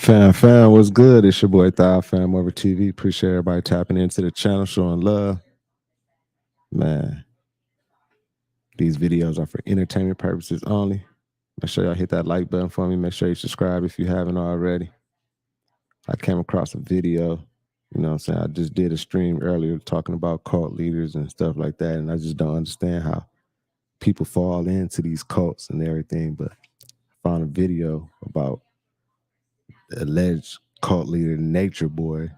Fam, what's good? It's your boy Thou, FamOverTV. Appreciate everybody tapping into the channel, showing love. Man, these videos are for entertainment purposes only. Make sure y'all hit that like button for me. Make sure you subscribe if you haven't already. I came across a video, you know what I'm saying? I just did a stream earlier talking about cult leaders and stuff like that, and I just don't understand how people fall into these cults and everything, but I found a video about the alleged cult leader, Nature Boy,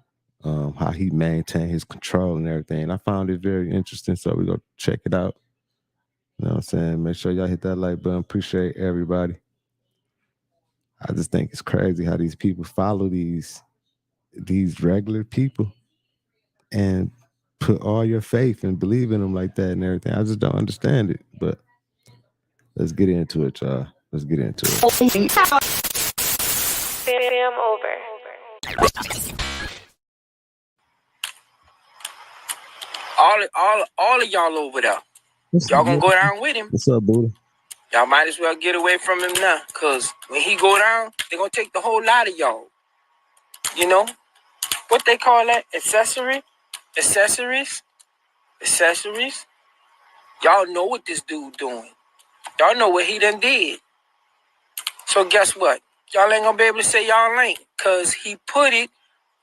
how he maintained his control and everything. I found it very interesting, so we're going to check it out. You know what I'm saying? Make sure y'all hit that like button. Appreciate everybody. I just think it's crazy how these people follow these regular people and put all your faith and believe in them like that and everything. I just don't understand it, but let's get into it, y'all. Let's get into it. Fam over. All of y'all over there. Y'all gonna go down with him. What's up, Buddha? Y'all might as well get away from him now, cause when he go down, they gonna take the whole lot of y'all. You know what they call that? Accessories. Y'all know what this dude doing. Y'all know what he done did. So guess what? Y'all ain't gonna be able to say y'all ain't, cause he put it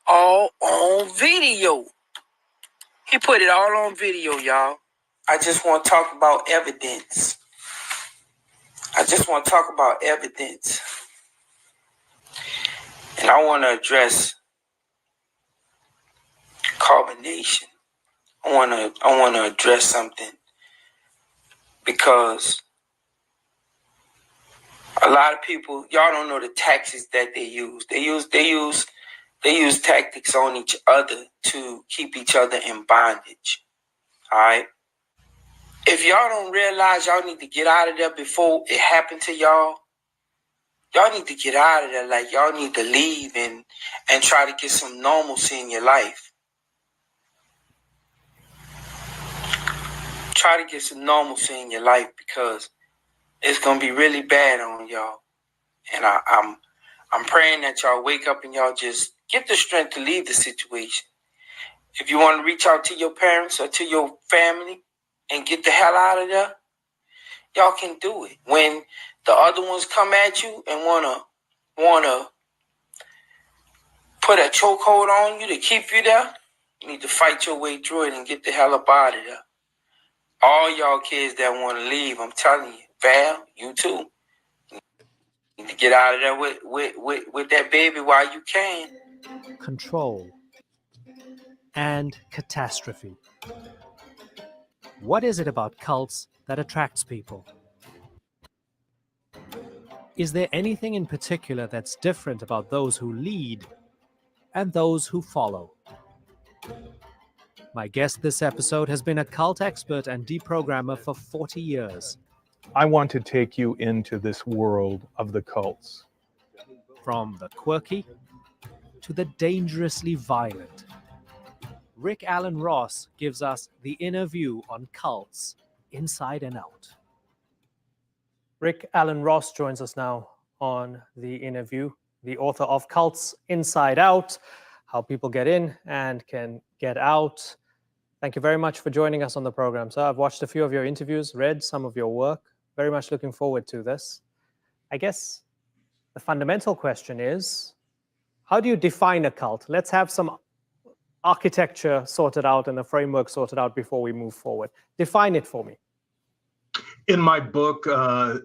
all on video. He put it all on video, y'all. I just want to talk about evidence. And I want to address carbonation. I want to address something because a lot of people, y'all don't know the tactics that they use. They use tactics on each other to keep each other in bondage. All right? If y'all don't realize y'all need to get out of there before it happened to y'all, y'all need to get out of there. Like, y'all need to leave and try to get some normalcy in your life. Try to get some normalcy in your life because it's going to be really bad on y'all. And I'm praying that y'all wake up and y'all just get the strength to leave the situation. If you want to reach out to your parents or to your family and get the hell out of there, y'all can do it. When the other ones come at you and wanna put a chokehold on you to keep you there, you need to fight your way through it and get the hell up out of there. All y'all kids that want to leave, I'm telling you, Val, you too. You need to get out of there with that baby while you can. Control and catastrophe. What is it about cults that attracts people? Is there anything in particular that's different about those who lead and those who follow? My guest this episode has been a cult expert and deprogrammer for 40 years. I want to take you into this world of the cults. From the quirky to the dangerously violent, Rick Alan Ross gives us the inner view on cults, inside and out. Rick Alan Ross joins us now on the interview, the author of Cults Inside Out, How People Get In and Can Get Out. Thank you very much for joining us on the program, sir. I've watched a few of your interviews, read some of your work. Very much looking forward to this. I guess the fundamental question is, how do you define a cult? Let's have some architecture sorted out and the framework sorted out before we move forward. Define it for me. In my book, I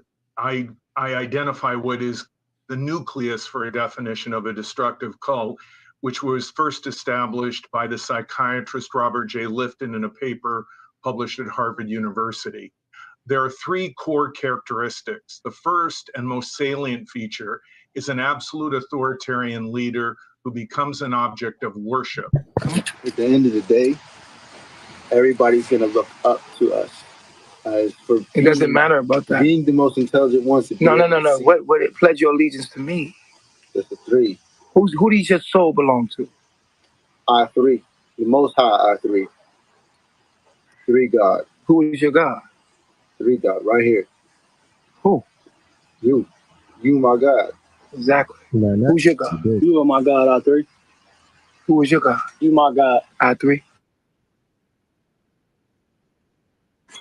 identify what is the nucleus for a definition of a destructive cult, which was first established by the psychiatrist Robert J. Lifton in a paper published at Harvard University. There are three core characteristics. The first and most salient feature is an absolute authoritarian leader who becomes an object of worship. At the end of the day, everybody's going to look up to us. It doesn't matter about that. Being the most intelligent ones. No. What it pledge your allegiance to me? That's the three. Who does your soul belong to? I three. The Most High, I three. Three God. Who is your God? Three God, right here. Who? You. You, my God. Exactly. Man, Who's your God? ridiculous. You are my God, I3. Who is your God? You my God. I3.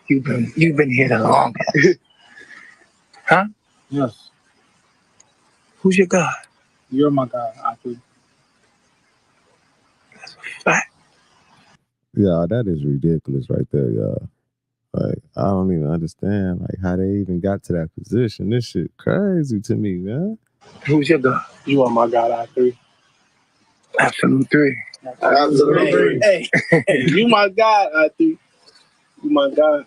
You've been here the longest. Huh? Yes. Who's your God? You're my God, I3. Fact. Yeah, that is ridiculous right there, y'all. Like, I don't even understand like how they even got to that position. This shit crazy to me, man. Who's your God? You are my God, I3. Absolute 3. Absolutely. Hey, you my God, I3. You my God.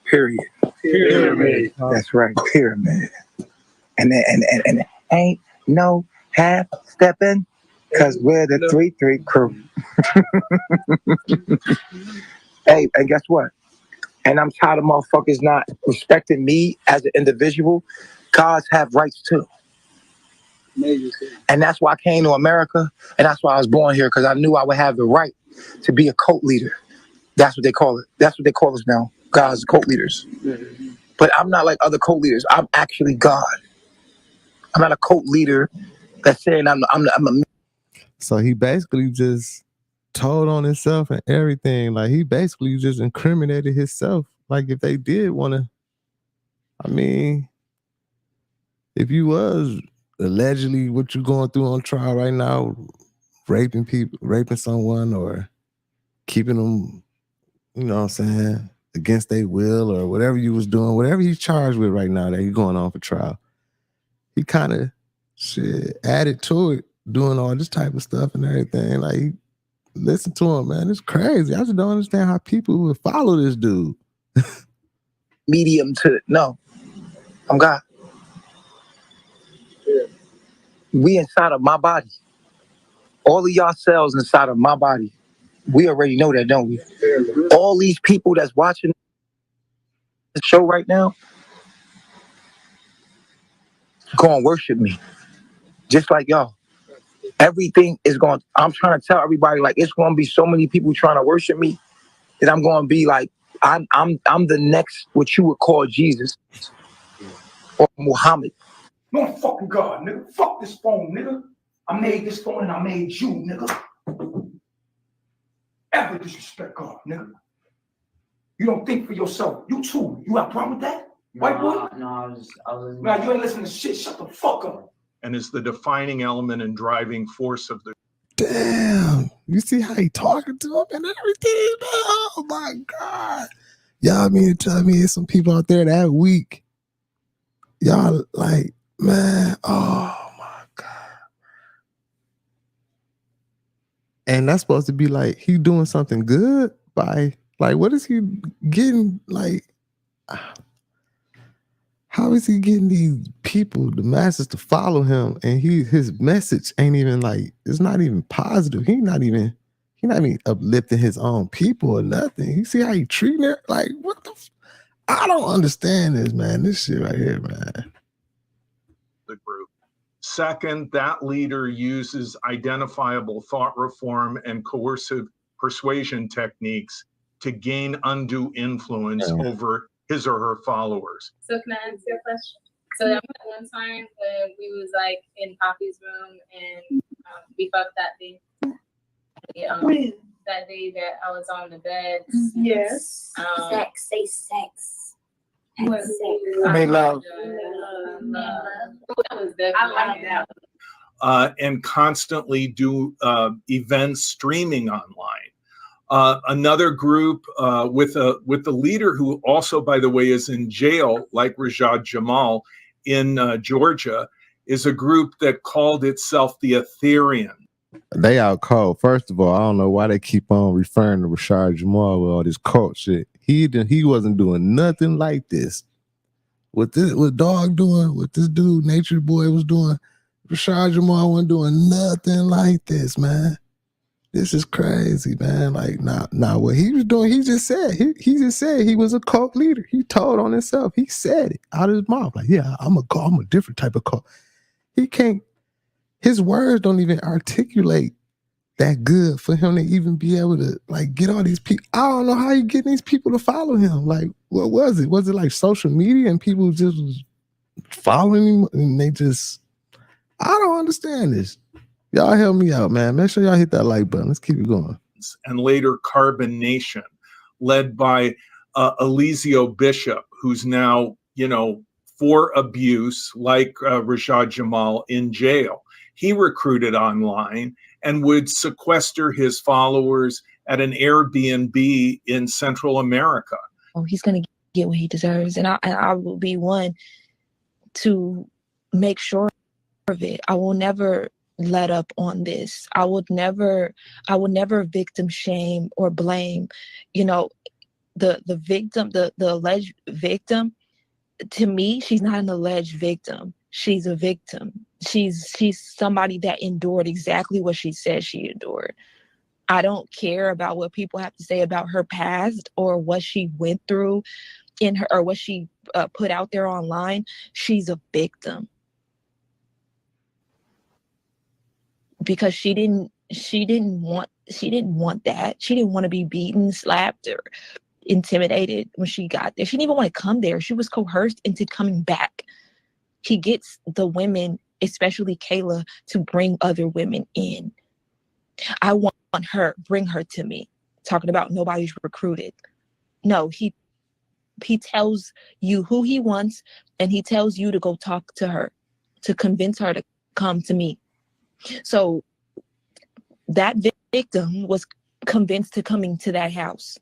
Period. Pyramid. That's right. Pyramid. And ain't no half stepping, cause we're the 3-3 crew. Hey, and guess what? And I'm tired of motherfuckers not respecting me as an individual. Gods have rights too. And that's why I came to America, and that's why I was born here, because I knew I would have the right to be a cult leader. That's what they call it. That's what they call us now. God's cult leaders. But I'm not like other cult leaders. I'm actually God. I'm not a cult leader that's saying I'm a. So he basically just told on himself and everything. Like he basically just incriminated himself. Like if they did want to, I mean, if you was allegedly what you going through on trial right now, raping people, raping someone or keeping them, you know what I'm saying, against their will or whatever you was doing, whatever he's charged with right now that he's going on for trial, he kind of shit added to it, doing all this type of stuff and everything. Like, listen to him, man. It's crazy. I just don't understand how people would follow this dude. Medium to no. I'm God. We inside of my body. All of y'all cells inside of my body. We already know that, don't we? All these people that's watching the show right now, go and worship me. Just like y'all. Everything is going, I'm trying to tell everybody, like, it's going to be so many people trying to worship me that I'm going to be like, I'm the next, what you would call Jesus or Muhammad. No, I'm fucking God, nigga. Fuck this phone, nigga. I made this phone and I made you, nigga. Ever disrespect God, nigga. You don't think for yourself. You too. You have a problem with that? White boy? No, I was. Man, you ain't listening to shit. Shut the fuck up. And is the defining element and driving force of the. Damn. You see how he talking to him and everything, man? Oh my God. Y'all mean to tell me there's some people out there that weak. Y'all like, man, oh my God. And that's supposed to be like, he doing something good by, like, what is he getting? Like, how is he getting these people, the masses, to follow him? And his message ain't even like, it's not even positive. He not even uplifting his own people or nothing. You see how he treating it? Like, what the I don't understand this, man. This shit right here, man. The group. Second, that leader uses identifiable thought reform and coercive persuasion techniques to gain undue influence over his or her followers. So can I answer your question? So that one time when we was like in Poppy's room and we fucked that day. That day that I was on the bed. Yes. Sex. Say sex. I made love. I like that. And constantly do events streaming online. Another group with the leader who also, by the way, is in jail, like Rajad Jamal in Georgia, is a group that called itself the Ethereum. They out cold. First of all, I don't know why they keep on referring to Rashad Jamal with all this cult shit. He wasn't doing nothing like this. What Dog doing, what this dude Nature Boy was doing, Rashad Jamal wasn't doing nothing like this, man. This is crazy, man. Like, nah, what he was doing, he just said he was a cult leader. He told on himself. He said it out of his mouth. Like, yeah, I'm a different type of cult. He can't, his words don't even articulate that good for him to even be able to, like, get all these people. I don't know how he getting these people to follow him. Like, what was it? Was it like social media and people just was following him and they just I don't understand this. Y'all help me out, man. Make sure y'all hit that like button. Let's keep it going. And later Carbon Nation, led by Eliseo Bishop, who's now, you know, for abuse, like Rashad Jamal, in jail. He recruited online and would sequester his followers at an Airbnb in Central America. Oh, he's going to get what he deserves. And I will be one to make sure of it. I will never let up on this. I would never victim shame or blame, you know, the victim, the alleged victim. To me, she's not an alleged victim. She's a victim. She's somebody that endured exactly what she said she endured. I don't care about what people have to say about her past or what she went through in her, or what she put out there online. She's a victim because she didn't want that. She didn't want to be beaten, slapped, or intimidated when she got there. She didn't even want to come there. She was coerced into coming back. He gets the women, especially Kayla, to bring other women in. I want her, bring her to me. Talking about nobody's recruited. No, he tells you who he wants, and he tells you to go talk to her, to convince her to come to me. So that victim was convinced to coming to that house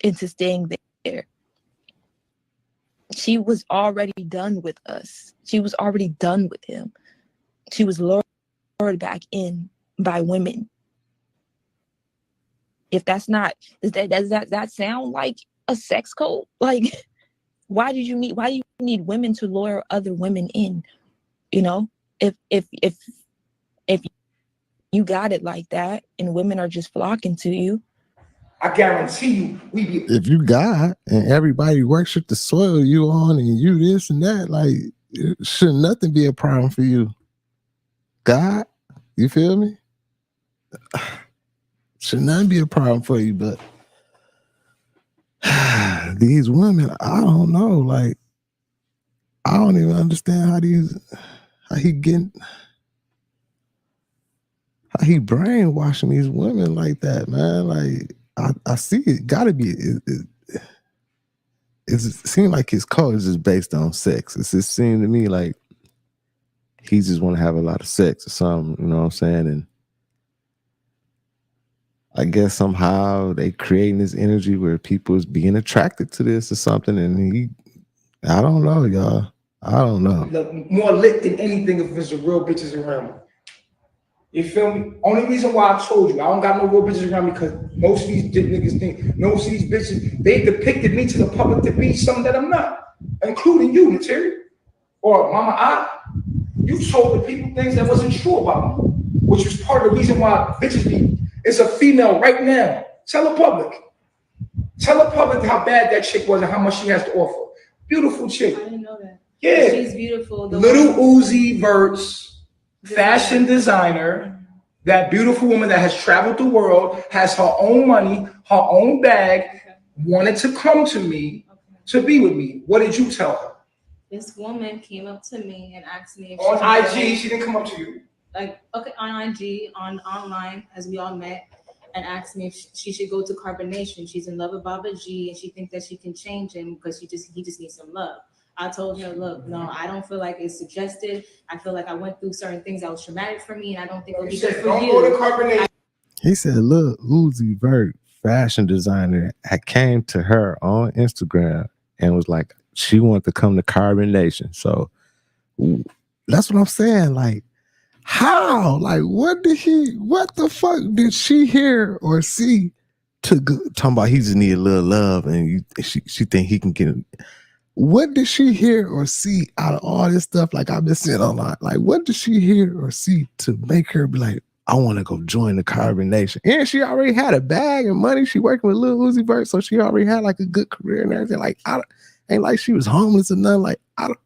and to staying there. She was already done with us. She was already done with him. She was lured back in by women. If that's not, does that sound like a sex cult? Like, why do you need women to lure other women in? You know, if you got it like that and women are just flocking to you, I guarantee you, if you God and everybody worship the soil you on and you this and that, like, should nothing be a problem for you? God, you feel me? Should nothing be a problem for you, but these women, I don't know. Like, I don't even understand how he brainwashing these women like that, man. Like, I see it. Gotta be. It seems like his code is just based on sex. It just seemed to me like he just want to have a lot of sex or something. You know what I'm saying? And I guess somehow they creating this energy where people is being attracted to this or something. And I don't know, y'all. I don't know. Look more lit than anything if there's real bitches around me. You feel me? Only reason why I told you I don't got no real bitches around me because most of these niggas think, most of these bitches, they depicted me to the public to be something that I'm not, including you, Natureboy. Or Mama I. You told the people things that wasn't true about me, which was part of the reason why bitches be. It's a female right now. Tell the public. Tell the public how bad that chick was and how much she has to offer. Beautiful chick. I didn't know that. Yeah. She's beautiful. Little Uzi Verts. Fashion designer, that beautiful woman that has traveled the world, has her own money, her own bag, wanted to come to me to be with me. What did you tell her? This woman came up to me and asked me if on IG. She didn't come up to you. Like, okay, on IG, online, as we all met, and asked me if she should go to Carbon Nation. She's in love with Baba G, and she thinks that she can change him because he just needs some love. I told her, look, no, I don't feel like it's suggested. I feel like I went through certain things that was traumatic for me, and I don't think it'll be good for don't you. Go to Carbon Nation. He said, look, Uzi Vert, fashion designer, I came to her on Instagram and was like, she wanted to come to Carbon Nation. So that's what I'm saying. Like, how? Like, what the fuck did she hear or see to go, talking about he just need a little love and she think he can get it? What did she hear or see out of all this stuff? Like I've been saying online, like what did she hear or see to make her be like, I want to go join the Carbon Nation? And she already had a bag and money. She working with Lil Uzi Vert, so she already had like a good career and everything. Like ain't like she was homeless or nothing. Like I don't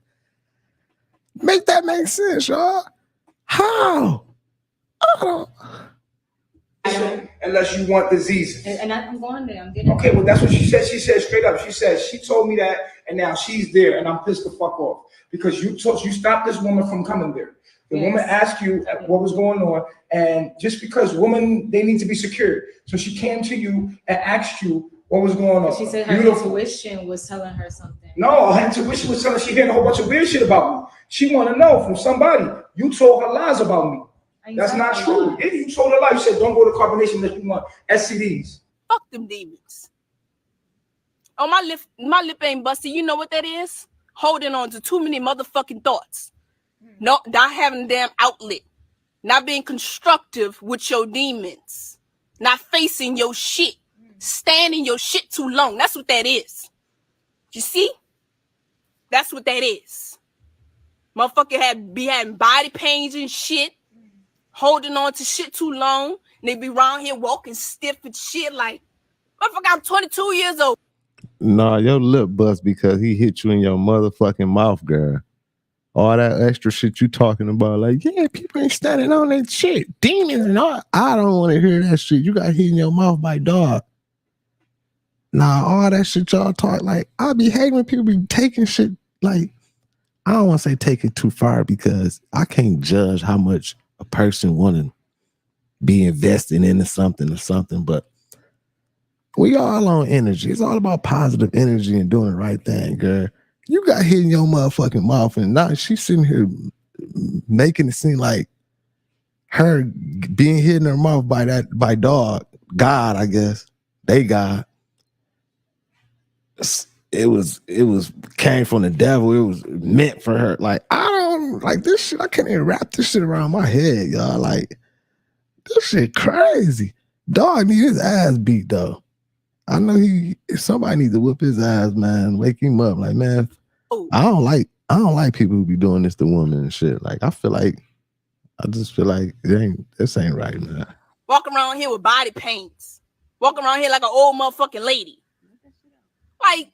make that make sense, y'all. How? I don't. Unless you want diseases. And I'm going there. I'm getting okay, well, that's what she said. She said straight up. She said, she told me that, and now she's there, and I'm pissed the fuck off. Because you stopped this woman from coming there. The woman asked you what was going on, and just because women, they need to be secure. So she came to you and asked you what was going on. She said her intuition was telling her something. No, her intuition was telling her she hearing a whole bunch of weird shit about me. She want to know from somebody. You told her lies about me. That's not true. Yeah, you told her lies. You said don't go to carbonation unless you want STDs. Fuck them demons. Oh, my lip ain't busted. You know what that is? Holding on to too many motherfucking thoughts. No, not having a damn outlet. Not being constructive with your demons. Not facing your shit. Standing your shit too long. That's what that is. You see? That's what that is. Motherfucker be having body pains and shit. Holding on to shit too long. And they be around here walking stiff and shit like, motherfucker, I'm 22 years old. Nah, your lip bust because he hit you in your motherfucking mouth, girl. All that extra shit you talking about, like, yeah, people ain't standing on that shit. Demons and all. I don't want to hear that shit. You got hit in your mouth by dog. Nah, all that shit y'all talk, like, I be hating when people be taking shit, like, I don't want to say take it too far because I can't judge how much a person want to be investing into something or something, but we all on energy. It's all about positive energy and doing the right thing, girl. You got hit in your motherfucking mouth, and now she's sitting here making it seem like her being hit in her mouth by dog, God, I guess. They God. It was came from the devil. It was meant for her. Like, I don't like this shit. I can't even wrap this shit around my head, y'all. Like, this shit crazy. Dog need his ass beat though. I know somebody needs to whoop his ass, man. Wake him up. Like, man, I don't like people who be doing this to women and shit. Like, I just feel like this ain't right, man. Walk around here with body pains. Walk around here like an old motherfucking lady. Like,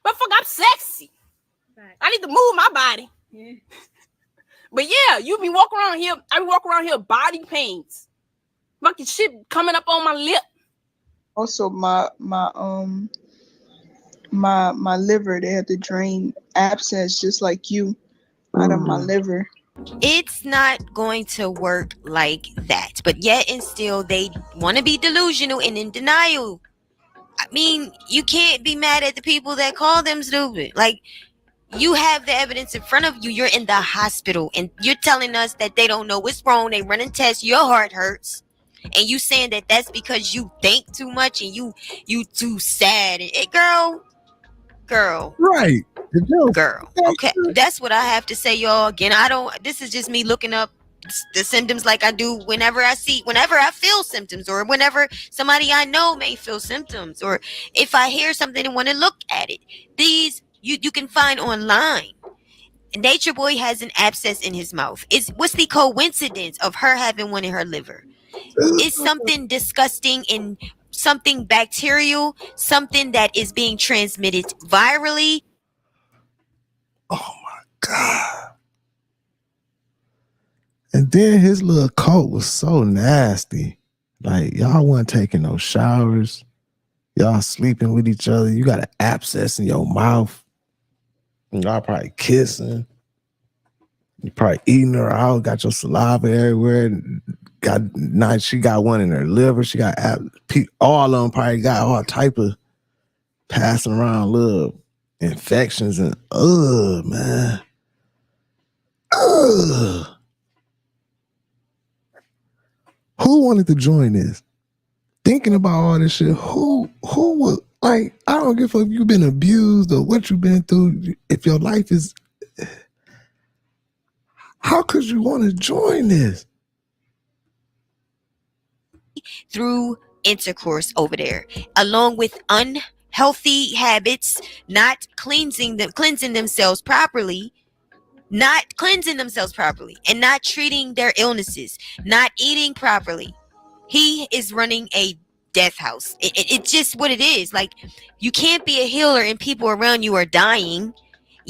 motherfucker, I'm sexy. I need to move my body. Yeah. But yeah, you be walking around here. I be walking around here with body pains. Fucking shit coming up on my lip. Also, my liver, they had to drain abscess just like you out of my liver. It's not going to work like that. But yet and still, they want to be delusional and in denial. I mean, you can't be mad at the people that call them stupid. Like, you have the evidence in front of you. You're in the hospital and you're telling us that they don't know what's wrong. They running tests. Your heart hurts. And you saying that that's because you think too much and you too sad. And, girl. Right. Girl. Okay. That's what I have to say, y'all. Again, this is just me looking up the symptoms like I do whenever I feel symptoms, or whenever somebody I know may feel symptoms, or if I hear something and want to look at it. These you can find online. Nature Boy has an abscess in his mouth. What's the coincidence of her having one in her liver? It's something disgusting and something bacterial, something that is being transmitted virally. Oh my God. And then his little coat was so nasty. Like, y'all wasn't taking no showers. Y'all sleeping with each other. You got an abscess in your mouth. Y'all probably kissing. You probably eating her out. Got your saliva everywhere. She got one in her liver. She got all of them probably got all type of passing around little infections and man. Who wanted to join this? Thinking about all this shit, who would, like, I don't give a fuck if you've been abused or what you've been through. If your life is, how could you want to join this? Through intercourse over there, along with unhealthy habits, not cleansing themselves properly, and not treating their illnesses, not eating properly. He is running a death house. It's just what it is. Like, you can't be a healer and people around you are dying.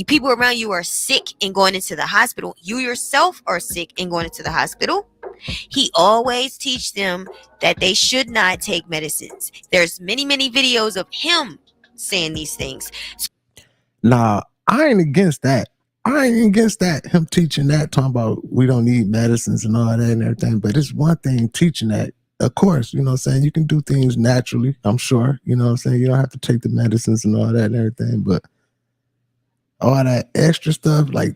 People around you are sick and going into the hospital. You yourself are sick and going into the hospital. He always teach them that they should not take medicines. There's many, many videos of him saying these things. Nah, I ain't against that. I ain't against that. Him teaching that, talking about we don't need medicines and all that and everything. But it's one thing teaching that. Of course, you know what I'm saying? You can do things naturally, I'm sure. You know what I'm saying? You don't have to take the medicines and all that and everything. But all that extra stuff, like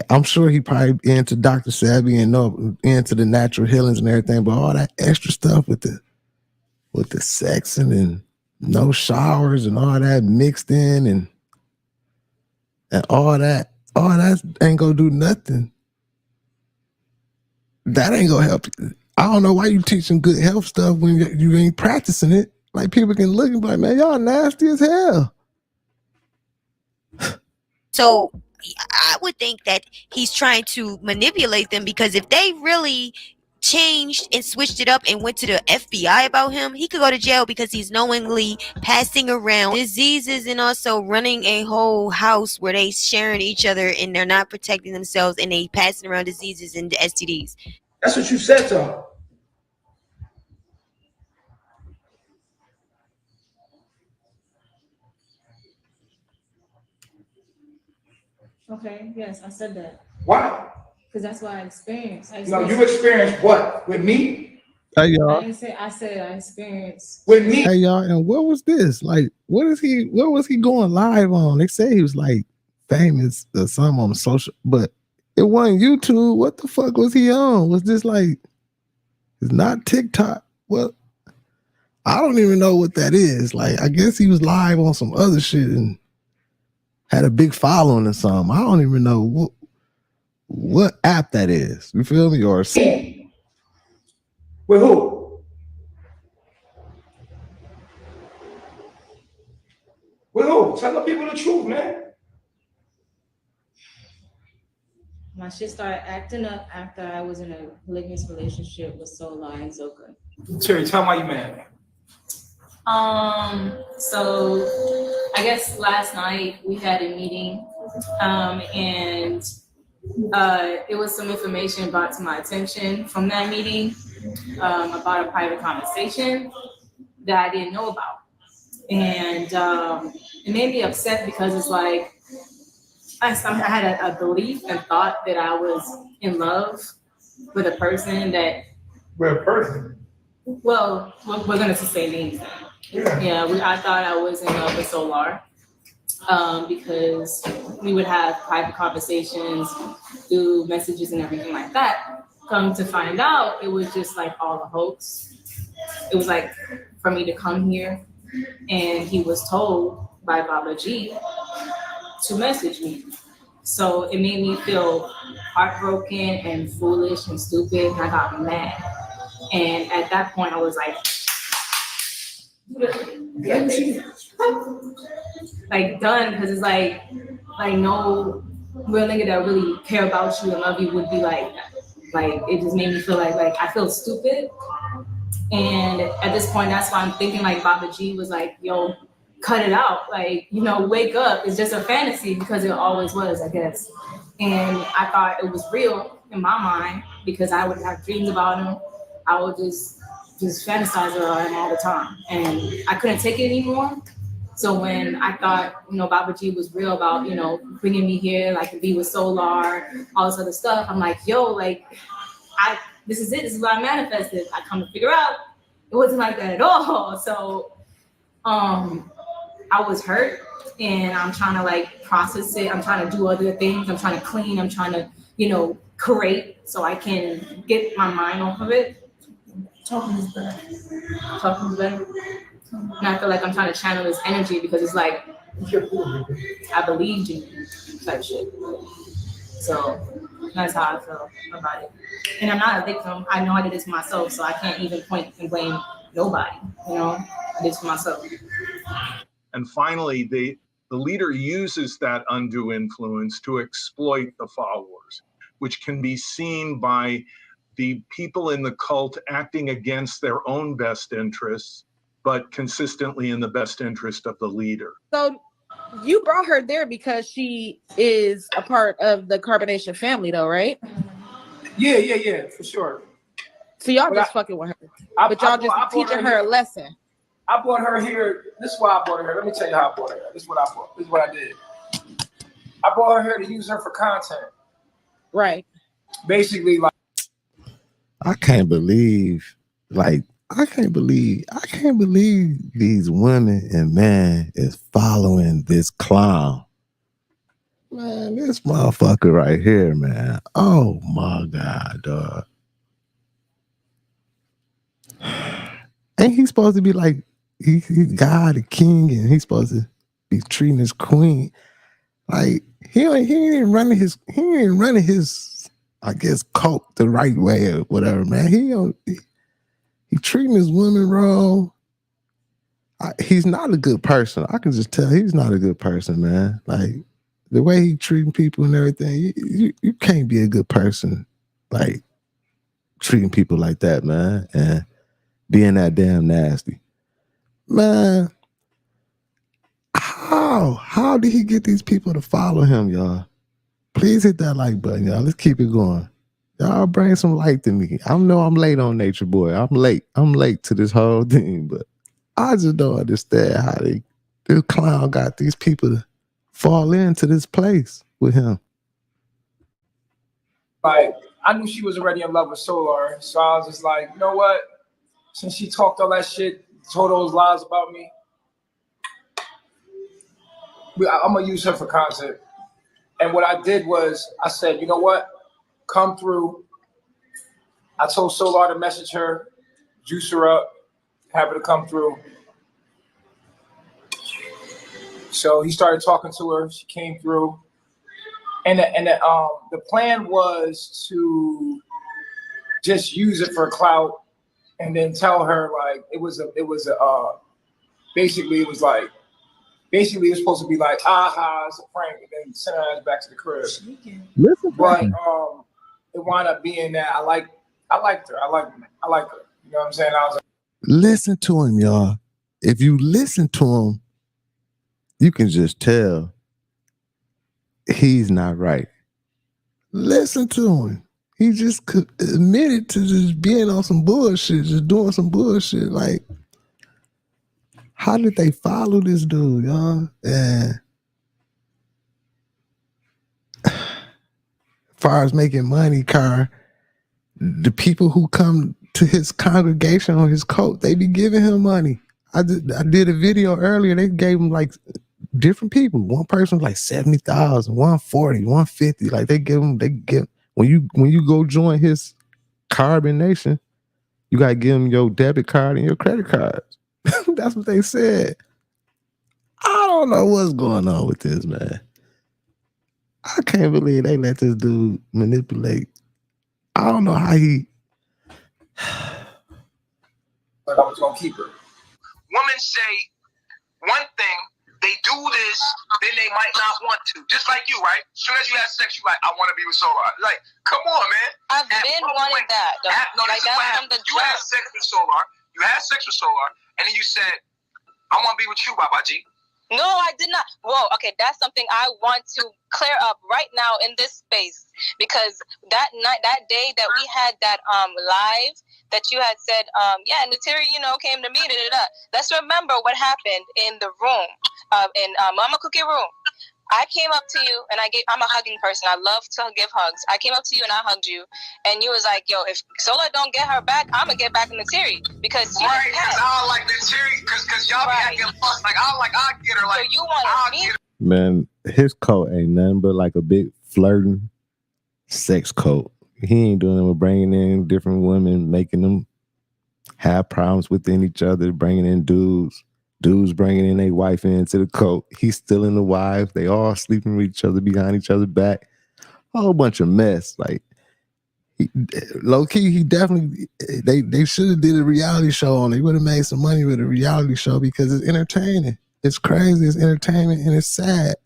I'm sure he probably into Dr. Sebi and into the natural healings and everything. But all that extra stuff with the sexing and no showers and all that mixed in and all that ain't gonna do nothing. That ain't gonna help you. I don't know why you teaching good health stuff when you ain't practicing it. Like people can look and be like, man, y'all nasty as hell. So I would think that he's trying to manipulate them, because if they really changed and switched it up and went to the FBI about him, he could go to jail because he's knowingly passing around diseases and also running a whole house where they sharing each other and they're not protecting themselves and they passing around diseases and STDs. That's what you said to him. Okay, yes, I said that. Why? Because that's what I experienced. No, you experienced what? With me? Hey, y'all. I didn't say, I said I experienced. With me? Hey, y'all, and what was this? Like, what was he going live on? They say he was like famous or something on social, but it wasn't YouTube. What the fuck was he on? Was this like, it's not TikTok? Well, I don't even know what that is. Like, I guess he was live on some other shit and had a big following or something. I don't even know what app that is. You feel me? Or with who? With who? Tell the people the truth, man. My shit started acting up after I was in a polygamous relationship with Solar and Zoka. Cherry, tell me why you mad. So I guess last night we had a meeting, and it was some information brought to my attention from that meeting about a private conversation that I didn't know about. And it made me upset because it's like, I had a belief and thought that I was in love with a person that. With a person? Well, we're going to say names then. Yeah, I thought I was in love with Solar because we would have private conversations, do messages and everything like that. Come to find out, it was just like all a hoax. It was like for me to come here, and he was told by Baba G to message me. So it made me feel heartbroken and foolish and stupid, and I got mad. And at that point, I was like, done, because it's like no real nigga that really care about you and love you would be like it just made me feel like I feel stupid. And at this point, that's why I'm thinking like Baba G was like, yo, cut it out, wake up. It's just a fantasy, because it always was, I guess. And I thought it was real in my mind because I would have dreams about him. I would just fantasize about him all the time, and I couldn't take it anymore. So when I thought, Baba G was real about, bringing me here, to be with Solar, all this other stuff, I'm like, yo, this is it. This is what I manifested. I come to figure out it wasn't like that at all. So, I was hurt, and I'm trying to process it. I'm trying to do other things. I'm trying to clean. I'm trying to, create so I can get my mind off of it. Talking is better. And I feel like I'm trying to channel this energy because it's like, I believed in you type shit. So that's how I feel about it. And I'm not a victim. I know I did this to myself, so I can't even point and blame nobody. I did this for myself. And finally, the leader uses that undue influence to exploit the followers, which can be seen by the people in the cult acting against their own best interests, but consistently in the best interest of the leader. So you brought her there because she is a part of the Carbonation family, though, right? Yeah, for sure. So y'all just fucking with her. But y'all just teaching her a lesson. I brought her here. This is why I brought her here. Let me tell you how I brought her here. This is what I brought. This is what I did. I brought her here to use her for content. Right. Basically, like I can't believe these women and men is following this clown. Man, this motherfucker right here, man. Oh my God, dog. Ain't he supposed to be like he's God, a king, and he's supposed to be treating his queen like he ain't running his I guess cult the right way or whatever, man. He treating his women wrong. He's not a good person. I can just tell he's not a good person, man. Like the way he treating people and everything, you can't be a good person, like treating people like that, man, and being that damn nasty, man. How did he get these people to follow him, y'all? Please hit that like button, y'all. Let's keep it going. Y'all bring some light to me. I know I'm late on Nature Boy. I'm late to this whole thing, but I just don't understand how this clown got these people to fall into this place with him. I knew she was already in love with Solar, so I was just like, you know what? Since she talked all that shit, told those lies about me, I'm gonna use her for content. And what I did was, I said, you know what? Come through. I told Solar to message her, juice her up, have her to come through. So he started talking to her. She came through, and the plan was to just use it for clout, and then tell her like basically it was supposed to be like, aha, it's a prank, and then send her ass back to the crib. But it wound up being that I liked her. I liked her. You know what I'm saying? I was like, listen to him, y'all. If you listen to him, you can just tell he's not right. Listen to him. He just admitted to just being on some bullshit, just doing some bullshit. Like, how did they follow this dude, y'all? And as far as making money, the people who come to his congregation on his cult, they be giving him money. I did a video earlier. They gave him like different people. One person was like 70,000, 140, 150. Like they give when you go join his Carbon Nation, you gotta give him your debit card and your credit cards. That's what they said. I don't know what's going on with this, man. I can't believe they let this dude manipulate. I don't know how he. But I was gonna keep her. Women say one thing, they do this, then they might not want to. Just like you, right? As soon as you have sex, you like, I want to be with Solar. Like, come on, man. I've been wanting that. Like that's from the you had sex with Solar. You had sex with Solar, and then you said, I want to be with you, Baba G. No, I did not. Whoa, okay, that's something I want to clear up right now in this space, because that night, that day that we had that live that you had said, yeah, and the Terry, came to me. Let's remember what happened in the room, in Mama Cookie room. I came up to you and I'm a hugging person. I love to give hugs. I came up to you and I hugged you, and you was like, yo, if Sola don't get her back, I'm gonna get back in the Terry, because because I don't like the Terry, because y'all be acting lost. Like I'll get her. Like, so you want me? Man, his cult ain't nothing but like a big flirting sex cult. He ain't doing them with bringing in different women, making them have problems within each other, bringing in dudes bringing in their wife into the cult. He's stealing the wife. They all sleeping with each other behind each other's back. A whole bunch of mess. Like, low key, he definitely, they should have did a reality show on it. He would have made some money with a reality show, because it's entertaining. It's crazy. It's entertainment, and it's sad.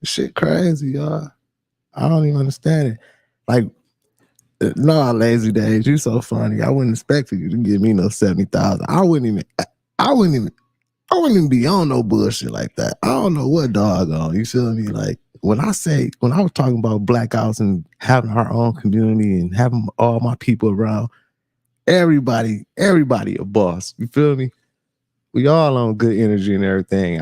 Shit crazy, y'all. I don't even understand it. Like, no, Lazy Days, you so funny. I wouldn't expect for you to give me no 70,000. I wouldn't even be on no bullshit like that. I don't know what dog on. You feel me? Like, when I was talking about blackouts and having our own community and having all my people around, everybody a boss. You feel me? We all on good energy and everything.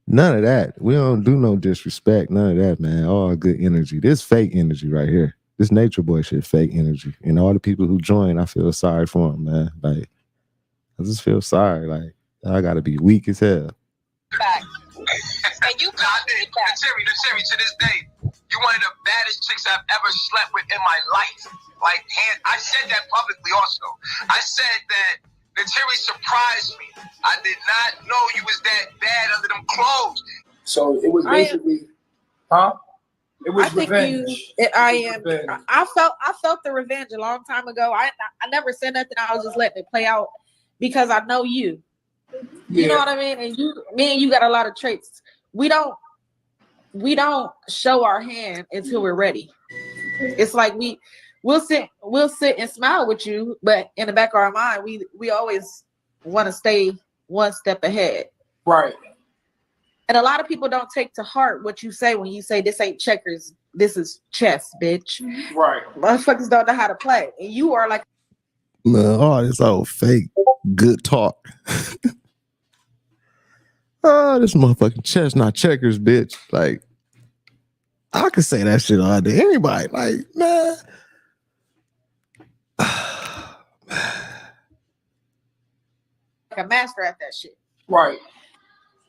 None of that. We don't do no disrespect. None of that, man. All good energy. This fake energy right here. This Nature Boy shit, fake energy. And all the people who join, I feel sorry for them, man. Like, I just feel sorry. Like, I gotta be weak as hell. Back. And you Terry, to this day, you one of the baddest chicks I've ever slept with in my life. Like, I said that publicly also. I said that Terry surprised me. I did not know you was that bad under them clothes. So it was basically, It was revenge. I felt the revenge a long time ago. I never said nothing. I was just letting it play out because I know you. You know what I mean? And me and you got a lot of traits. We don't show our hand until we're ready. It's like we'll sit and smile with you, but in the back of our mind, we always want to stay one step ahead. Right. And a lot of people don't take to heart what you say when you say this ain't checkers, this is chess, bitch. Right. Motherfuckers don't know how to play. And you are like, Man, all this old fake good talk. Oh, this motherfucking chess, not checkers, bitch. Like, I could say that shit all day. Anybody, like, man. a master at that shit. Right.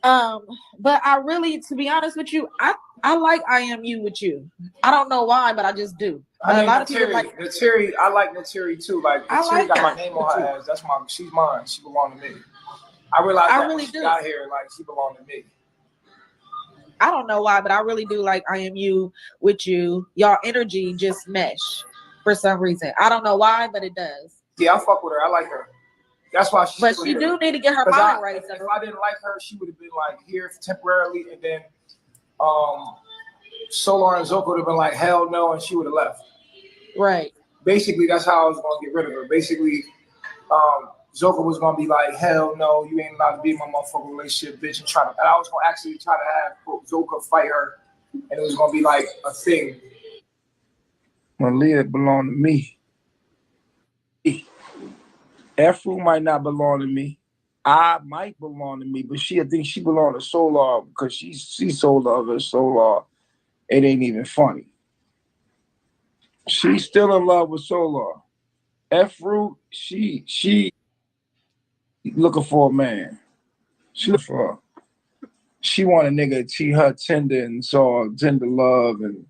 But I really, to be honest with you, I like I am you with you. I don't know why, but I just do. I a lot of people like Nateri. I like Nateri too. Like Nateri got my name on her ass. That's she's mine. She belongs to me. I realized that when she got here, like she belonged to me. I don't know why, but I really do like I am you with you. Y'all energy just mesh for some reason. I don't know why, but it does. Yeah, I fuck with her. I like her. That's why But she do need to get her mind right. If I didn't like her, she would have been like here temporarily, and then Solar and Zoka would have been like hell no, and she would have left. Right. Basically, that's how I was gonna get rid of her. Basically, Zoka was gonna be like hell no, you ain't allowed to be in my motherfucking relationship, bitch, and I was gonna actually try to have Zoka fight her, and it was gonna be like a thing. Malia belonged to me. Efru might not belong to me. I might belong to me, but I think she belonged to Solar because she's so loving Solar. It ain't even funny. She's still in love with Solar. Efru, she looking for a man. She looking for. She want a nigga to treat her tender and so tender love and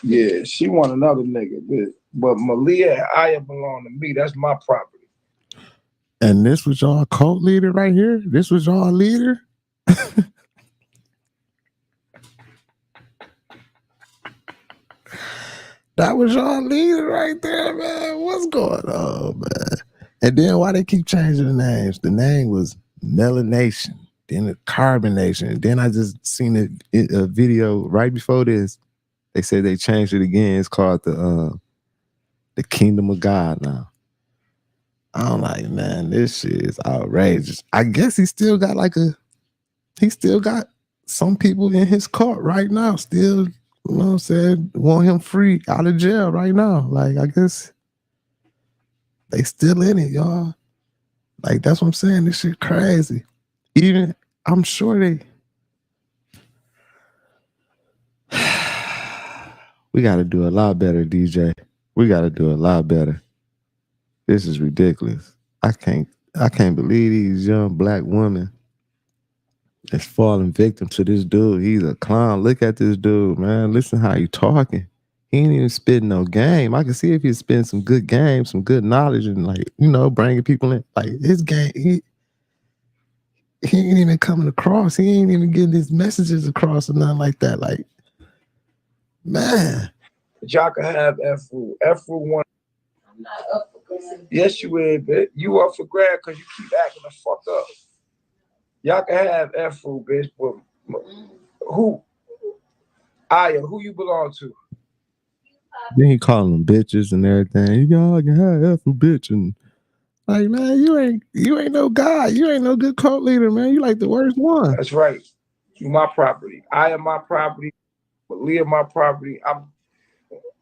yeah, she want another nigga. But Malia and Aya belong to me. That's my property. And this was y'all cult leader right here? This was y'all leader? That was y'all leader right there, man. What's going on, man? And then why they keep changing the names? The name was Melanation, then the Carbonation. And then I just seen a video right before this. They said they changed it again. It's called the Kingdom of God now. I'm like, man, this shit is outrageous. I guess he still got some people in his court right now, still, you know what I'm saying, want him free out of jail right now. Like, I guess they still in it, y'all. Like, that's what I'm saying. This shit crazy. Even, I'm sure we got to do a lot better, DJ. We got to do a lot better. This is ridiculous. I can't believe these young black women is falling victim to this dude. He's a clown. Look at this dude, man. Listen how he talking. He ain't even spitting no game. I can see if he's spitting some good game, some good knowledge, and bringing people in. Like his game, he ain't even coming across. He ain't even getting his messages across or nothing like that. Like, man. Y'all can have Efru. Efru one. I'm not up for grabs. Yes, you is, bitch. You up for grab because you keep acting the fuck up. Y'all can have Efru, bitch. But who? Aya, who you belong to? Then he calling them bitches and everything. Y'all can have Efru, bitch, and like, man, you ain't no guy. You ain't no good cult leader, man. You like the worst one. That's right. You my property. Aya my property. Malia my property.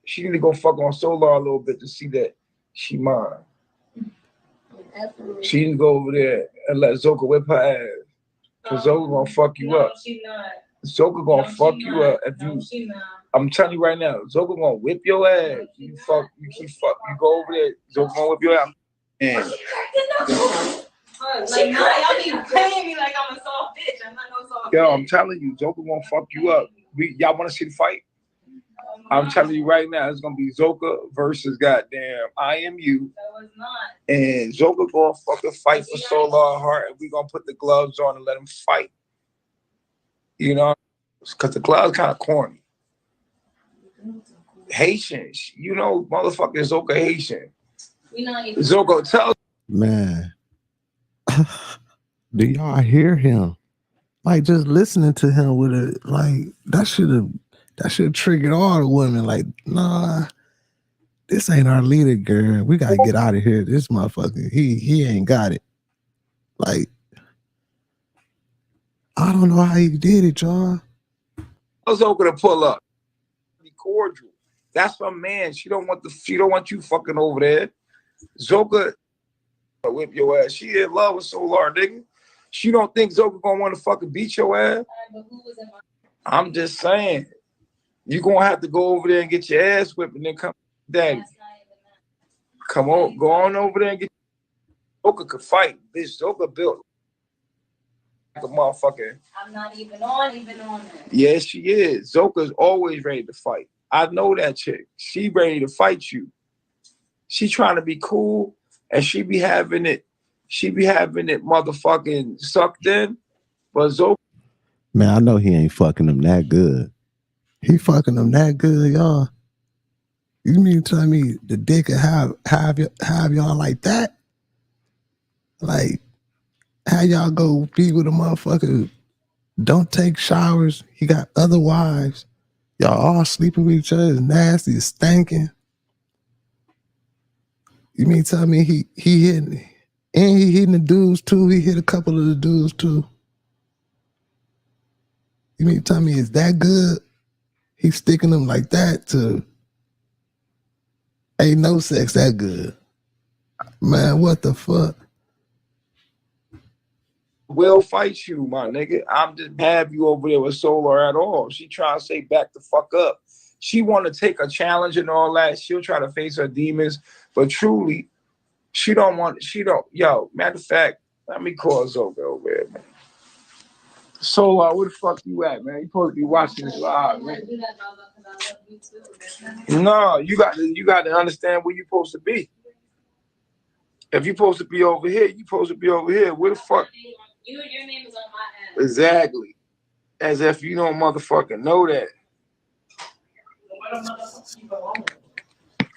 She need to go fuck on Solar a little bit to see that she mine. She can go over there and let Zoka whip her ass. Cause Zoka gonna fuck you up. Zoka gonna fuck you up if you. I'm telling you right now, Zoka gonna whip your ass. You go over there, Zoka gonna whip your ass. And like, no, y'all be paying me like I'm a soft bitch. I'm not no soft bitch. yo, I'm telling you, Zoka gonna fuck you up. Y'all want to see the fight? I'm telling you right now, it's gonna be Zoka versus goddamn IMU. No, it's not. And Zoka gonna fucking fight for so long hard, and we gonna put the gloves on and let him fight. You know, because the gloves kind of corny. Haitians, you know, motherfucker Zoka Haitian. Zoka, tell Man, do y'all hear him? Like, just listening to him with it, like that should have triggered all the women. Like, nah, this ain't our leader, girl. We gotta get out of here. This motherfucker, he ain't got it. Like, I don't know how he did it, y'all. Zoka to pull up. Be cordial. That's my man. She don't want you fucking over there. Zoka whip your ass. She in love with Solar, nigga. She don't think Zoka gonna want to fucking beat your ass. I'm just saying, you gonna have to go over there and get your ass whipped and then come, daddy. Come on, go on over there and get. Zoka could fight, bitch. Zoka built like a motherfucker. I'm not even on that. Yes, she is. Zoka's always ready to fight. I know that chick. She ready to fight you. She trying to be cool, and she be having it motherfucking sucked in. But Zoka, Man, I know he ain't fucking them that good. He fucking them that good, y'all. You mean to tell me the dick could have y'all like that? Like, how y'all go be with a motherfucker? Don't take showers. He got other wives. Y'all all sleeping with each other. It's nasty. It's stinking. You mean tell me he hitting, and he hitting the dudes too? He hit a couple of the dudes too. You mean tell me it's that good? He's sticking them like that to ain't no sex that good. Man, what the fuck? will fight you, my nigga. I'm just have you over there with Solar at all. She trying to say back the fuck up. She want to take a challenge and all that. She'll try to face her demons, but truly, she don't. Yo, matter of fact, let me call Zoka over here, man. Solar, where the fuck you at, man? You supposed to be watching this live, man. No, you got to understand where you supposed to be. If you supposed to be over here, you supposed to be over here. Where the fuck? Your name is on my app. Exactly. As if you don't motherfucking know that.